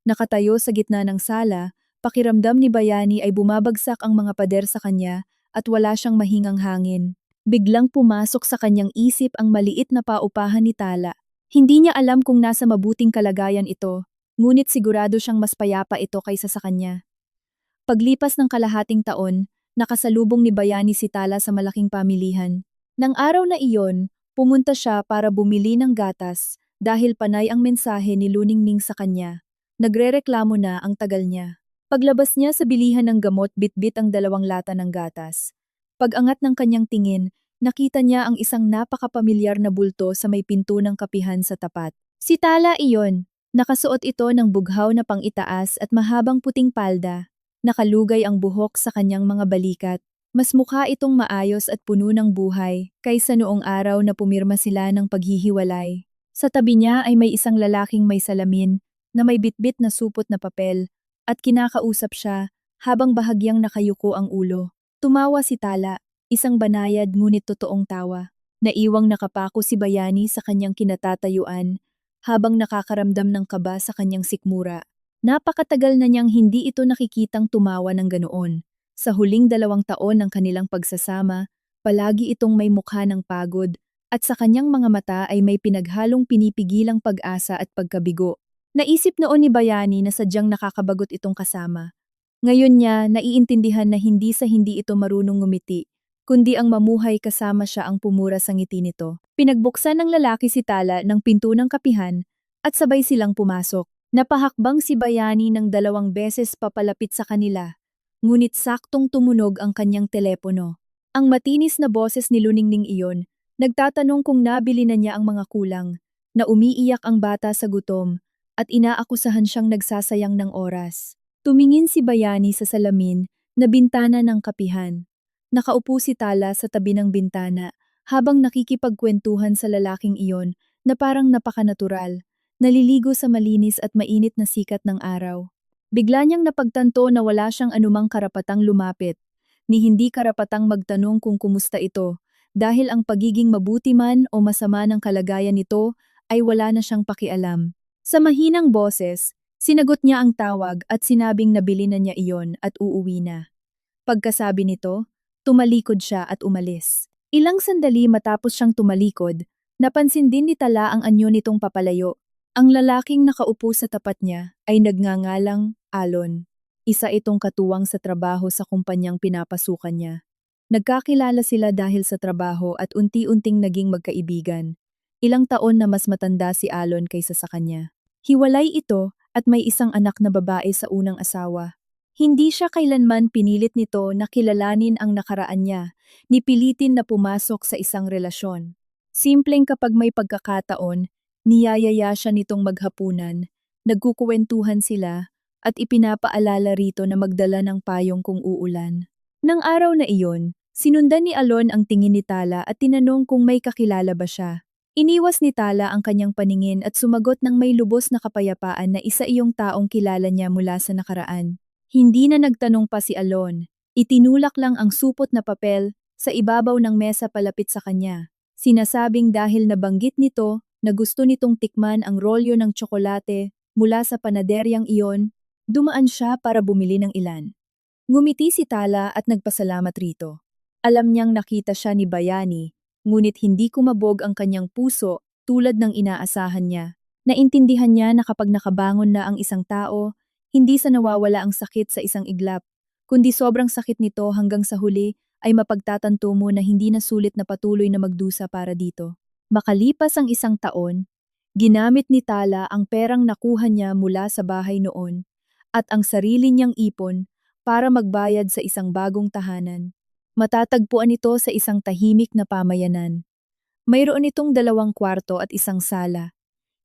Nakatayo sa gitna ng sala, pakiramdam ni Bayani ay bumabagsak ang mga pader sa kanya at wala siyang mahingang hangin. Biglang pumasok sa kanyang isip ang maliit na paupahan ni Tala. Hindi niya alam kung nasa mabuting kalagayan ito, ngunit sigurado siyang mas payapa ito kaysa sa kanya. Paglipas ng kalahating taon, nakasalubong ni Bayani si Tala sa malaking pamilihan. Nang araw na iyon, pumunta siya para bumili ng gatas dahil panay ang mensahe ni Luningning sa kanya. Nagrereklamo na ang tagal niya. Paglabas niya sa bilihan ng gamot, bitbit ang 2 lata ng gatas. Pag-angat ng kanyang tingin, nakita niya ang isang napakapamilyar na bulto sa may pinto ng kapihan sa tapat. Si Tala iyon. Nakasuot ito ng bughaw na pang-itaas at mahabang puting palda. Nakalugay ang buhok sa kanyang mga balikat. Mas mukha itong maayos at puno ng buhay kaysa noong araw na pumirma sila ng paghihiwalay. Sa tabi niya ay may isang lalaking may salamin na may bitbit na supot na papel at kinakausap siya habang bahagyang nakayuko ang ulo. Tumawa si Tala, isang banayad ngunit totoong tawa. Naiwang nakapako si Bayani sa kanyang kinatatayuan habang nakakaramdam ng kaba sa kanyang sikmura. Napakatagal na niyang hindi ito nakikitang tumawa ng ganoon. Sa huling 2 taon ng kanilang pagsasama, palagi itong may mukha ng pagod at sa kanyang mga mata ay may pinaghalong pinipigilang pag-asa at pagkabigo. Naisip noon ni Bayani na sadyang nakakabagot itong kasama. Ngayon niya naiintindihan na hindi sa hindi ito marunong ngumiti, kundi ang mamuhay kasama siya ang pumura sa ngiti nito. Pinagbuksan ng lalaki si Tala ng pinto ng kapihan at sabay silang pumasok. Napahakbang si Bayani ng 2 beses papalapit sa kanila, ngunit saktong tumunog ang kanyang telepono. Ang matinis na boses ni Luningning iyon, nagtatanong kung nabili na niya ang mga kulang, na umiiyak ang bata sa gutom, at inaakusahan siyang nagsasayang ng oras. Tumingin si Bayani sa salamin na bintana ng kapihan. Nakaupo si Tala sa tabi ng bintana habang nakikipagkwentuhan sa lalaking iyon na parang napakanatural. Naliligo sa malinis at mainit na sikat ng araw. Bigla niyang napagtanto na wala siyang anumang karapatang lumapit, ni hindi karapatang magtanong kung kumusta ito, dahil ang pagiging mabuti man o masama ng kalagayan nito ay wala na siyang pakialam. Sa mahinang boses, sinagot niya ang tawag at sinabing nabili na niya iyon at uuwi na. Pagkasabi nito, tumalikod siya at umalis. Ilang sandali matapos siyang tumalikod, napansin din ni Tala ang anyo nitong papalayo. Ang lalaking nakaupo sa tapat niya ay nagngangalang Alon. Isa itong katuwang sa trabaho sa kumpanyang pinapasukan niya. Nagkakilala sila dahil sa trabaho at unti-unting naging magkaibigan. Ilang taon na mas matanda si Alon kaysa sa kanya. Hiwalay ito at may isang anak na babae sa unang asawa. Hindi siya kailanman pinilit nito na kilalanin ang nakaraan niya, ni pilitin na pumasok sa isang relasyon. Simpleng kapag may pagkakataon, niyayaya siya nitong maghapunan, nagkukuwentuhan sila, at ipinapaalala rito na magdala ng payong kung uulan. Nang araw na iyon, sinundan ni Alon ang tingin ni Tala at tinanong kung may kakilala ba siya. Iniwas ni Tala ang kanyang paningin at sumagot ng may lubos na kapayapaan na isa iyong taong kilala niya mula sa nakaraan. Hindi na nagtanong pa si Alon, itinulak lang ang supot na papel sa ibabaw ng mesa palapit sa kanya. Sinasabing dahil nabanggit nito na gusto nitong tikman ang rolyo ng tsokolate mula sa panaderyang iyon, dumaan siya para bumili ng ilan. Ngumiti si Tala at nagpasalamat rito. Alam niyang nakita siya ni Bayani, ngunit hindi kumabog ang kanyang puso tulad ng inaasahan niya. Naintindihan niya na kapag nakabangon na ang isang tao, hindi sa nawawala ang sakit sa isang iglap, kundi sobrang sakit nito hanggang sa huli ay mapagtatanto mo na hindi na sulit na patuloy na magdusa para dito. Makalipas ang 1 taon, ginamit ni Tala ang perang nakuha niya mula sa bahay noon at ang sarili niyang ipon para magbayad sa isang bagong tahanan. Matatagpuan ito sa isang tahimik na pamayanan. Mayroon itong 2 kwarto at isang sala.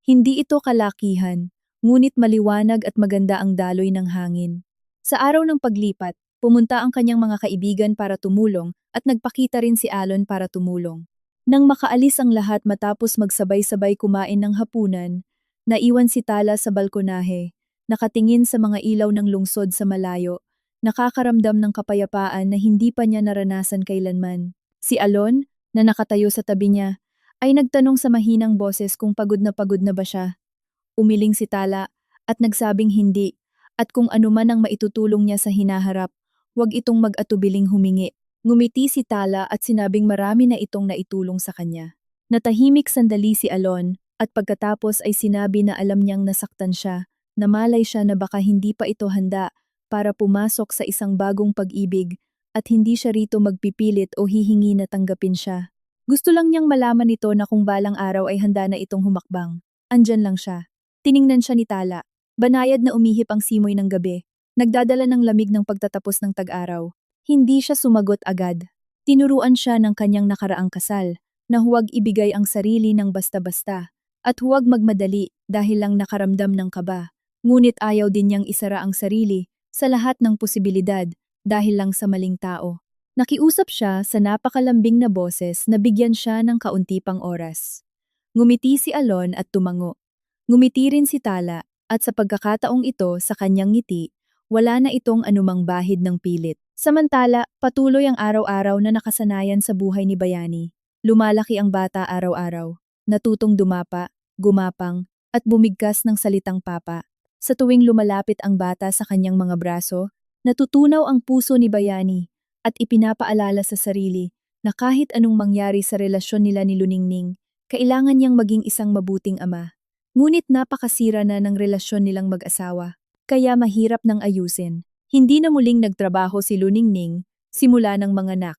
Hindi ito kalakihan, ngunit maliwanag at maganda ang daloy ng hangin. Sa araw ng paglipat, pumunta ang kanyang mga kaibigan para tumulong at nagpakita rin si Alon para tumulong. Nang makaalis ang lahat matapos magsabay-sabay kumain ng hapunan, naiwan si Tala sa balkonahe, nakatingin sa mga ilaw ng lungsod sa malayo, nakakaramdam ng kapayapaan na hindi pa niya naranasan kailanman. Si Alon, na nakatayo sa tabi niya, ay nagtanong sa mahinang boses kung pagod na ba siya. Umiling si Tala at nagsabing hindi, at kung anuman ang maitutulong niya sa hinaharap, huwag itong mag-atubiling humingi. Ngumiti si Tala at sinabing marami na itong naitulong sa kanya. Natahimik sandali si Alon at pagkatapos ay sinabi na alam niyang nasaktan siya, na malay siya na baka hindi pa ito handa para pumasok sa isang bagong pag-ibig at hindi siya rito magpipilit o hihingi na tanggapin siya. Gusto lang niyang malaman ito na kung balang araw ay handa na itong humakbang. Andyan lang siya. Tiningnan siya ni Tala. Banayad na umihip ang simoy ng gabi. Nagdadala ng lamig ng pagtatapos ng tag-araw. Hindi siya sumagot agad. Tinuruan siya ng kanyang nakaraang kasal na huwag ibigay ang sarili ng basta-basta at huwag magmadali dahil lang nakaramdam ng kaba. Ngunit ayaw din niyang isara ang sarili sa lahat ng posibilidad dahil lang sa maling tao. Nakiusap siya sa napakalambing na boses na bigyan siya ng kaunti pang oras. Ngumiti si Alon at tumango. Ngumiti rin si Tala At sa pagkakataong ito sa kanyang ngiti, wala na itong anumang bahid ng pilit. Samantala, patuloy ang araw-araw na nakasanayan sa buhay ni Bayani. Lumalaki ang bata araw-araw, natutong dumapa, gumapang, at bumigkas ng salitang papa. Sa tuwing lumalapit ang bata sa kanyang mga braso, natutunaw ang puso ni Bayani at ipinapaalala sa sarili na kahit anong mangyari sa relasyon nila ni Luningning, kailangan niyang maging isang mabuting ama. Ngunit napakasira na ng relasyon nilang mag-asawa, kaya mahirap nang ayusin. Hindi na muling nagtrabaho si Luningning simula ng mga anak.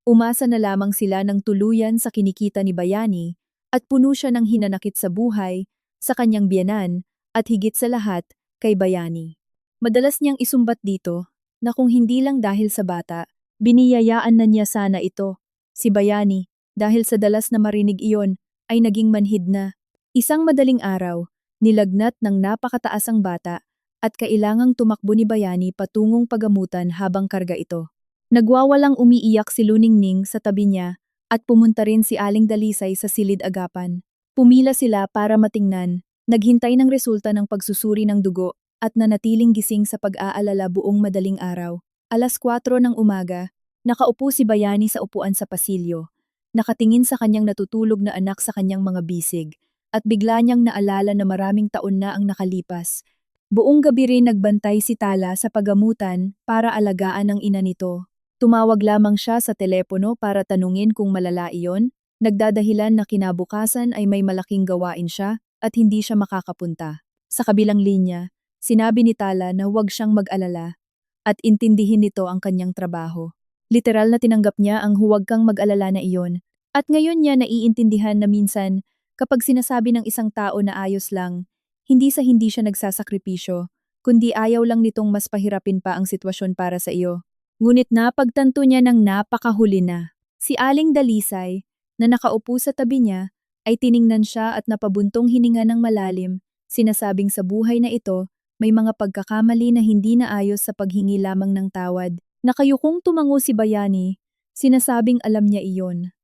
Umasa na lamang sila ng tuluyan sa kinikita ni Bayani at puno siya ng hinanakit sa buhay, sa kanyang biyenan, at higit sa lahat, kay Bayani. Madalas niyang isumbat dito na kung hindi lang dahil sa bata, biniyayaan na niya sana ito. Si Bayani, dahil sa dalas na marinig iyon, ay naging manhid na. Isang madaling araw, nilagnat ng napakataas ang bata at kailangang tumakbo ni Bayani patungong pagamutan habang karga ito. Nagwawalang umiiyak si Luningning sa tabi niya at pumunta rin si Aling Dalisay sa silid agapan. Pumila sila para matingnan, naghintay ng resulta ng pagsusuri ng dugo at nanatiling gising sa pag-aalala buong madaling araw. 4:00 ng umaga, nakaupo si Bayani sa upuan sa pasilyo. Nakatingin sa kanyang natutulog na anak sa kanyang mga bisig at bigla niyang naalala na maraming taon na ang nakalipas. Buong gabi rin nagbantay si Tala sa pagamutan para alagaan ang ina nito. Tumawag lamang siya sa telepono para tanungin kung malala iyon, nagdadahilan na kinabukasan ay may malaking gawain siya at hindi siya makakapunta. Sa kabilang linya, sinabi ni Tala na huwag siyang mag-alala at intindihin nito ang kanyang trabaho. Literal na tinanggap niya ang huwag kang mag-alala na iyon at ngayon niya naiintindihan na minsan kapag sinasabi ng isang tao na ayos lang, hindi siya nagsasakripisyo, kundi ayaw lang nitong mas pahirapin pa ang sitwasyon para sa iyo. Ngunit napagtanto niya ng napakahuli na. Si Aling Dalisay, na nakaupo sa tabi niya, ay tiningnan siya at napabuntong hininga ng malalim, sinasabing sa buhay na ito, may mga pagkakamali na hindi naayos sa paghingi lamang ng tawad. Nakayukong tumango si Bayani, sinasabing alam niya iyon.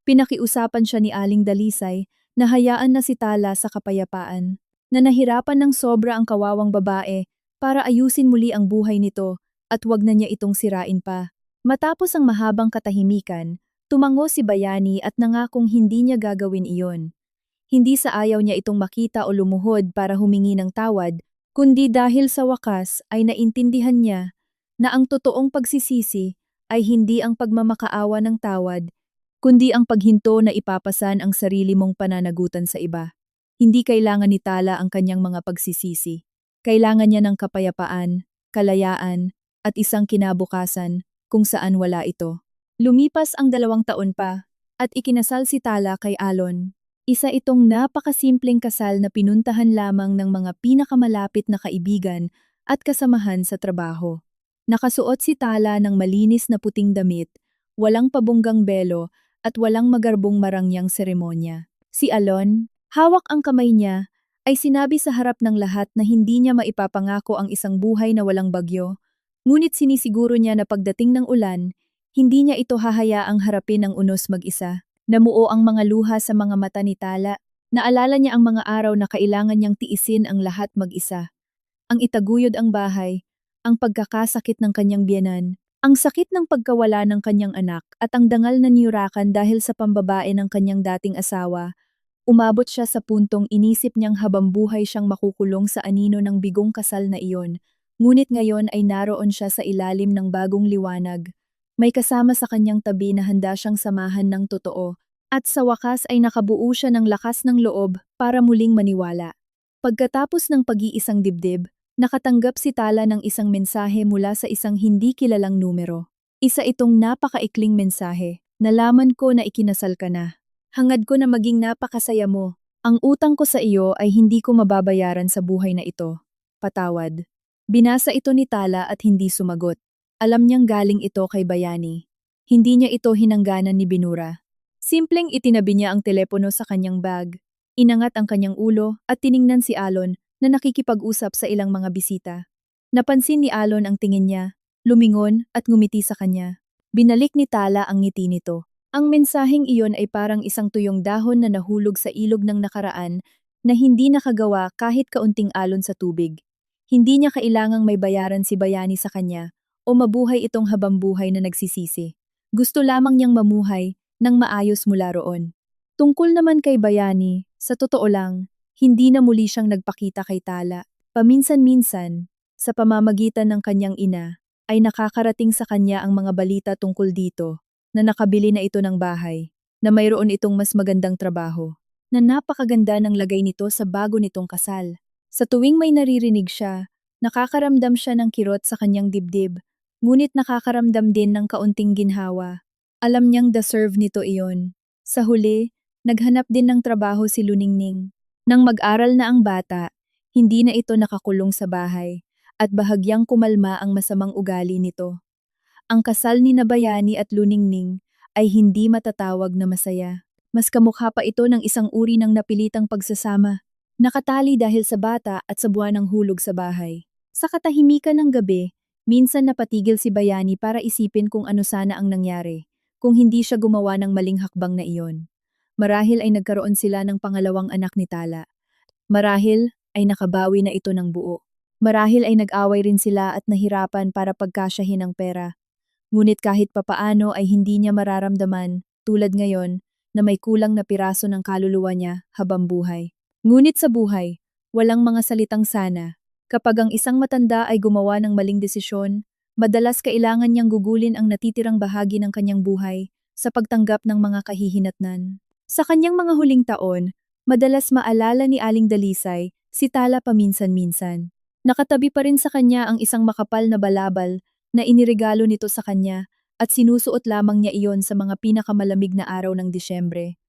Pinakiusapan siya ni Aling Dalisay na hayaan na si Tala sa kapayapaan, na nahirapan ng sobra ang kawawang babae para ayusin muli ang buhay nito at wag na niya itong sirain pa. Matapos ang mahabang katahimikan, tumango si Bayani at nangakong hindi niya gagawin iyon. Hindi sa ayaw niya itong makita o lumuhod para humingi ng tawad, kundi dahil sa wakas ay naintindihan niya na ang totoong pagsisisi ay hindi ang pagmamakaawa ng tawad, kundi ang paghinto na ipapasan ang sarili mong pananagutan sa iba. Hindi kailangan ni Tala ang kanyang mga pagsisisi. Kailangan niya ng kapayapaan, kalayaan, at isang kinabukasan kung saan wala ito. Lumipas ang 2 taon pa, at ikinasal si Tala kay Alon. Isa itong napakasimpleng kasal na pinuntahan lamang ng mga pinakamalapit na kaibigan at kasamahan sa trabaho. Nakasuot si Tala ng malinis na puting damit, walang pabonggang belo, at walang magarbong marangyang seremonya. Si Alon, hawak ang kamay niya, ay sinabi sa harap ng lahat na hindi niya maipapangako ang isang buhay na walang bagyo, ngunit sinisiguro niya na pagdating ng ulan, hindi niya ito hahayaang harapin ang unos mag-isa. Namuo ang mga luha sa mga mata ni Tala, naalala niya ang mga araw na kailangan niyang tiisin ang lahat mag-isa. Ang itaguyod ang bahay, ang pagkakasakit ng kanyang biyenan, ang sakit ng pagkawala ng kanyang anak at ang dangal na niyurakan dahil sa pambabae ng kanyang dating asawa. Umabot siya sa puntong inisip niyang habang buhay siyang makukulong sa anino ng bigong kasal na iyon, ngunit ngayon ay naroon siya sa ilalim ng bagong liwanag. May kasama sa kanyang tabi na handa siyang samahan ng totoo, at sa wakas ay nakabuo siya ng lakas ng loob para muling maniwala. Pagkatapos ng pag-iisang dibdib, nakatanggap si Tala ng isang mensahe mula sa isang hindi kilalang numero. Isa itong napakaikling mensahe. Nalaman ko na ikinasal ka na. Hangad ko na maging napakasaya mo. Ang utang ko sa iyo ay hindi ko mababayaran sa buhay na ito. Patawad. Binasa ito ni Tala at hindi sumagot. Alam niyang galing ito kay Bayani. Hindi niya ito hinangganan ni Binura. Simpleng itinabi niya ang telepono sa kanyang bag. Inangat ang kanyang ulo at tiningnan si Alon na nakikipag-usap sa ilang mga bisita. Napansin ni Alon ang tingin niya, lumingon at ngumiti sa kanya. Binalik ni Tala ang ngiti nito. Ang mensaheng iyon ay parang isang tuyong dahon na nahulog sa ilog ng nakaraan na hindi nakagawa kahit kaunting alon sa tubig. Hindi niya kailangang may bayaran si Bayani sa kanya o mabuhay itong habambuhay na nagsisisi. Gusto lamang niyang mamuhay nang maayos mula roon. Tungkol naman kay Bayani, sa totoo lang, hindi na muli siyang nagpakita kay Tala. Paminsan-minsan, sa pamamagitan ng kanyang ina, ay nakakarating sa kanya ang mga balita tungkol dito, na nakabili na ito ng bahay, na mayroon itong mas magandang trabaho, na napakaganda ng lagay nito sa bago nitong kasal. Sa tuwing may naririnig siya, nakakaramdam siya ng kirot sa kanyang dibdib, ngunit nakakaramdam din ng kaunting ginhawa. Alam niyang deserve nito iyon. Sa huli, naghanap din ng trabaho si Luningning. Nang mag-aral na ang bata, hindi na ito nakakulong sa bahay, at bahagyang kumalma ang masamang ugali nito. Ang kasal ni Bayani at Luningning ay hindi matatawag na masaya. Mas kamukha pa ito ng isang uri ng napilitang pagsasama, nakatali dahil sa bata at sa buwan ng hulog sa bahay. Sa katahimikan ng gabi, minsan napatigil si Bayani para isipin kung ano sana ang nangyari, kung hindi siya gumawa ng maling hakbang na iyon. Marahil ay nagkaroon sila ng pangalawang anak ni Tala. Marahil ay nakabawi na ito ng buo. Marahil ay nag-away rin sila at nahirapan para pagkasyahin ang pera. Ngunit kahit papaano ay hindi niya mararamdaman, tulad ngayon, na may kulang na piraso ng kaluluwa niya habang buhay. Ngunit sa buhay, walang mga salitang sana. Kapag ang isang matanda ay gumawa ng maling desisyon, madalas kailangan niyang gugulin ang natitirang bahagi ng kanyang buhay sa pagtanggap ng mga kahihinatnan. Sa kanyang mga huling taon, madalas maalala ni Aling Dalisay si Tala paminsan-minsan. Nakatabi pa rin sa kanya ang isang makapal na balabal na iniregalo nito sa kanya at sinusuot lamang niya iyon sa mga pinakamalamig na araw ng Disyembre.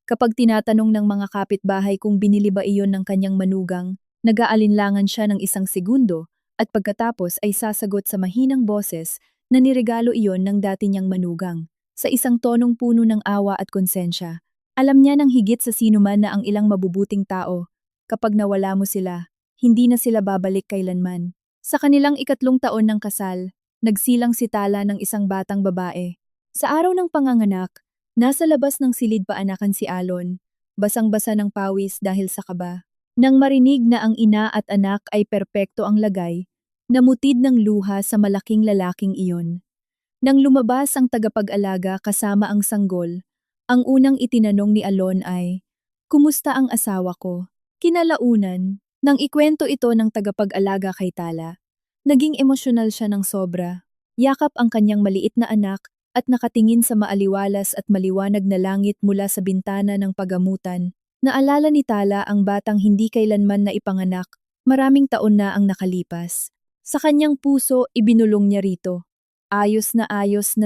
Kapag tinatanong ng mga kapitbahay kung binili ba iyon ng kanyang manugang, nag-aalinlangan siya ng isang segundo at pagkatapos ay sasagot sa mahinang boses na niregalo iyon ng dati niyang manugang. Sa isang tonong puno ng awa at konsensya, alam niya ng higit sa sinuman na ang ilang mabubuting tao, kapag nawala mo sila, hindi na sila babalik kailanman. Sa kanilang 3 taon ng kasal, nagsilang si Tala ng isang batang babae. Sa araw ng panganganak, nasa labas ng silid paanakan si Alon, basang-basa ng pawis dahil sa kaba. Nang marinig na ang ina at anak ay perpekto ang lagay, namutid ng luha sa malaking lalaking iyon. Nang lumabas ang tagapag-alaga kasama ang sanggol, ang unang itinanong ni Alon ay, "Kumusta ang asawa ko?" Kinalaunan, nang ikwento ito ng tagapag-alaga kay Tala, naging emosyonal siya ng sobra. Yakap ang kanyang maliit na anak at nakatingin sa maaliwalas at maliwanag na langit mula sa bintana ng pagamutan. Naalala ni Tala ang batang hindi kailanman na ipanganak, maraming taon na ang nakalipas. Sa kanyang puso, ibinulong niya rito. Ayos na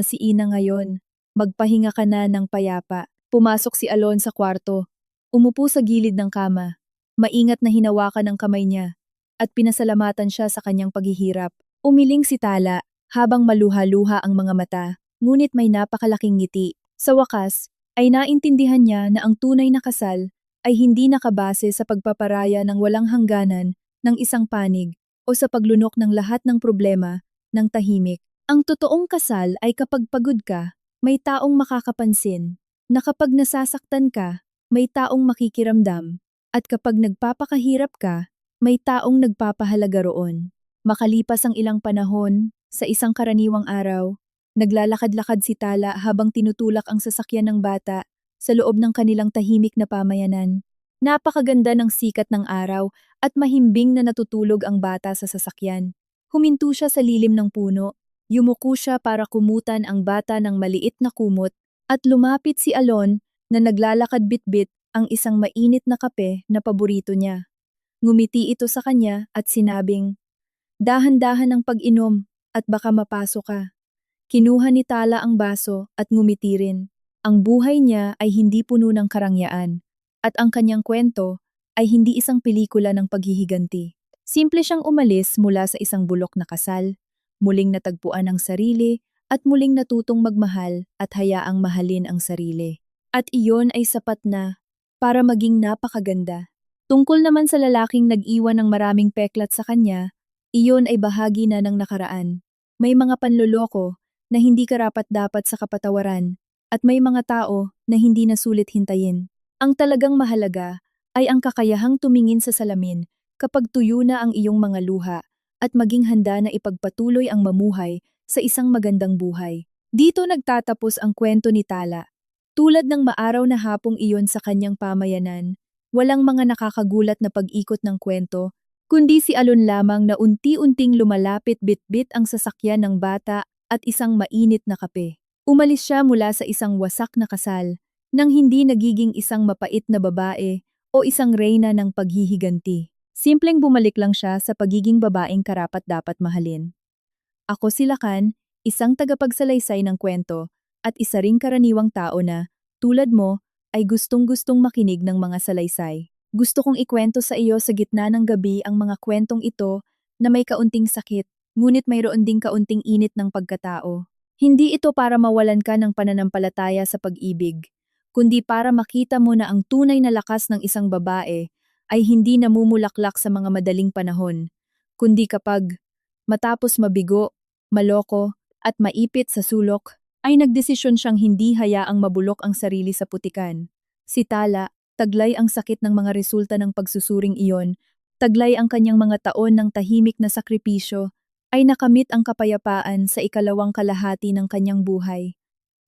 si Ina ngayon. Magpahinga ka na ng payapa. Pumasok si Alon sa kwarto. Umupo sa gilid ng kama. Maingat na hinawakan ang kamay niya. At pinasalamatan siya sa kanyang paghihirap. Umiling si Tala habang maluha-luha ang mga mata. Ngunit may napakalaking ngiti. Sa wakas, ay naintindihan niya na ang tunay na kasal ay hindi nakabase sa pagpaparaya ng walang hangganan ng isang panig o sa paglunok ng lahat ng problema ng tahimik. Ang totoong kasal ay kapag pagod ka, may taong makakapansin, na kapag nasasaktan ka, may taong makikiramdam, at kapag nagpapakahirap ka, may taong nagpapahalaga roon. Makalipas ang ilang panahon, sa isang karaniwang araw, naglalakad-lakad si Tala habang tinutulak ang sasakyan ng bata sa loob ng kanilang tahimik na pamayanan. Napakaganda ng sikat ng araw at mahimbing na natutulog ang bata sa sasakyan. Huminto siya sa lilim ng puno. Yumuko siya para kumutan ang bata ng maliit na kumot at lumapit si Alon na naglalakad bitbit ang isang mainit na kape na paborito niya. Ngumiti ito sa kanya at sinabing, "Dahan-dahan ang pag-inom at baka mapaso ka." Kinuha ni Tala ang baso at ngumiti rin. Ang buhay niya ay hindi puno ng karangyaan at ang kanyang kwento ay hindi isang pelikula ng paghihiganti. Simple siyang umalis mula sa isang bulok na kasal, muling natagpuan ang sarili, at muling natutong magmahal at hayaang mahalin ang sarili. At iyon ay sapat na para maging napakaganda. Tungkol naman sa lalaking nag-iwan ng maraming peklat sa kanya, iyon ay bahagi na ng nakaraan. May mga panloloko na hindi karapat-dapat sa kapatawaran, at may mga tao na hindi na sulit hintayin. Ang talagang mahalaga ay ang kakayahang tumingin sa salamin kapag tuyo na ang iyong mga luha at maging handa na ipagpatuloy ang mamuhay sa isang magandang buhay. Dito nagtatapos ang kwento ni Tala. Tulad ng maaraw na hapong iyon sa kanyang pamayanan, walang mga nakakagulat na pag-ikot ng kwento, kundi si Alon lamang na unti-unting lumalapit bitbit ang sasakyan ng bata at isang mainit na kape. Umalis siya mula sa isang wasak na kasal, nang hindi nagiging isang mapait na babae o isang reyna ng paghihiganti. Simpleng bumalik lang siya sa pagiging babaeng karapat-dapat mahalin. Ako si Lakan, isang tagapagsalaysay ng kwento, at isa ring karaniwang tao na, tulad mo, ay gustong-gustong makinig ng mga salaysay. Gusto kong ikwento sa iyo sa gitna ng gabi ang mga kwentong ito na may kaunting sakit, ngunit mayroon ding kaunting init ng pagkatao. Hindi ito para mawalan ka ng pananampalataya sa pag-ibig, kundi para makita mo na ang tunay na lakas ng isang babae ay hindi namumulaklak sa mga madaling panahon, kundi kapag, matapos mabigo, maloko, at maipit sa sulok, ay nagdesisyon siyang hindi hayaang mabulok ang sarili sa putikan. Si Tala, taglay ang sakit ng mga resulta ng pagsusuring iyon, taglay ang kanyang mga taon ng tahimik na sakripisyo, ay nakamit ang kapayapaan sa ikalawang kalahati ng kanyang buhay.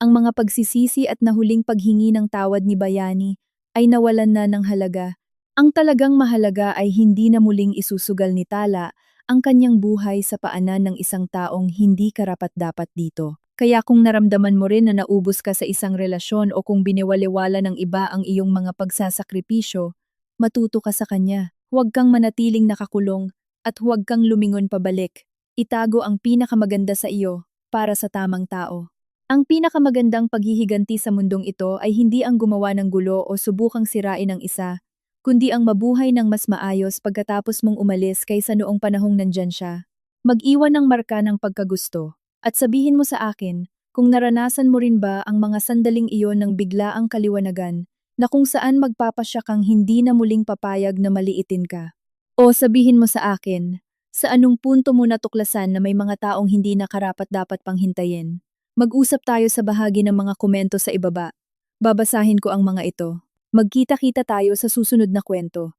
Ang mga pagsisisi at nahuling paghingi ng tawad ni Bayani ay nawalan na ng halaga. Ang talagang mahalaga ay hindi na muling isusugal ni Tala ang kanyang buhay sa paanan ng isang taong hindi karapat-dapat dito. Kaya kung naramdaman mo rin na naubos ka sa isang relasyon o kung binewalewala ng iba ang iyong mga pagsasakripisyo, matuto ka sa kanya. Huwag kang manatiling nakakulong at huwag kang lumingon pabalik. Itago ang pinakamaganda sa iyo para sa tamang tao. Ang pinakamagandang paghihiganti sa mundong ito ay hindi ang gumawa ng gulo o subukang sirain ang isa, kundi ang mabuhay ng mas maayos pagkatapos mong umalis kaysa noong panahong nandyan siya. Mag-iwan ng marka ng pagkagusto. At sabihin mo sa akin, kung naranasan mo rin ba ang mga sandaling iyon ng biglaang kaliwanagan, na kung saan magpapasya kang hindi na muling papayag na maliitin ka. O sabihin mo sa akin, sa anong punto mo natuklasan na may mga taong hindi na karapat-dapat pang hintayin. Mag-usap tayo sa bahagi ng mga komento sa ibaba. Babasahin ko ang mga ito. Magkita-kita tayo sa susunod na kwento.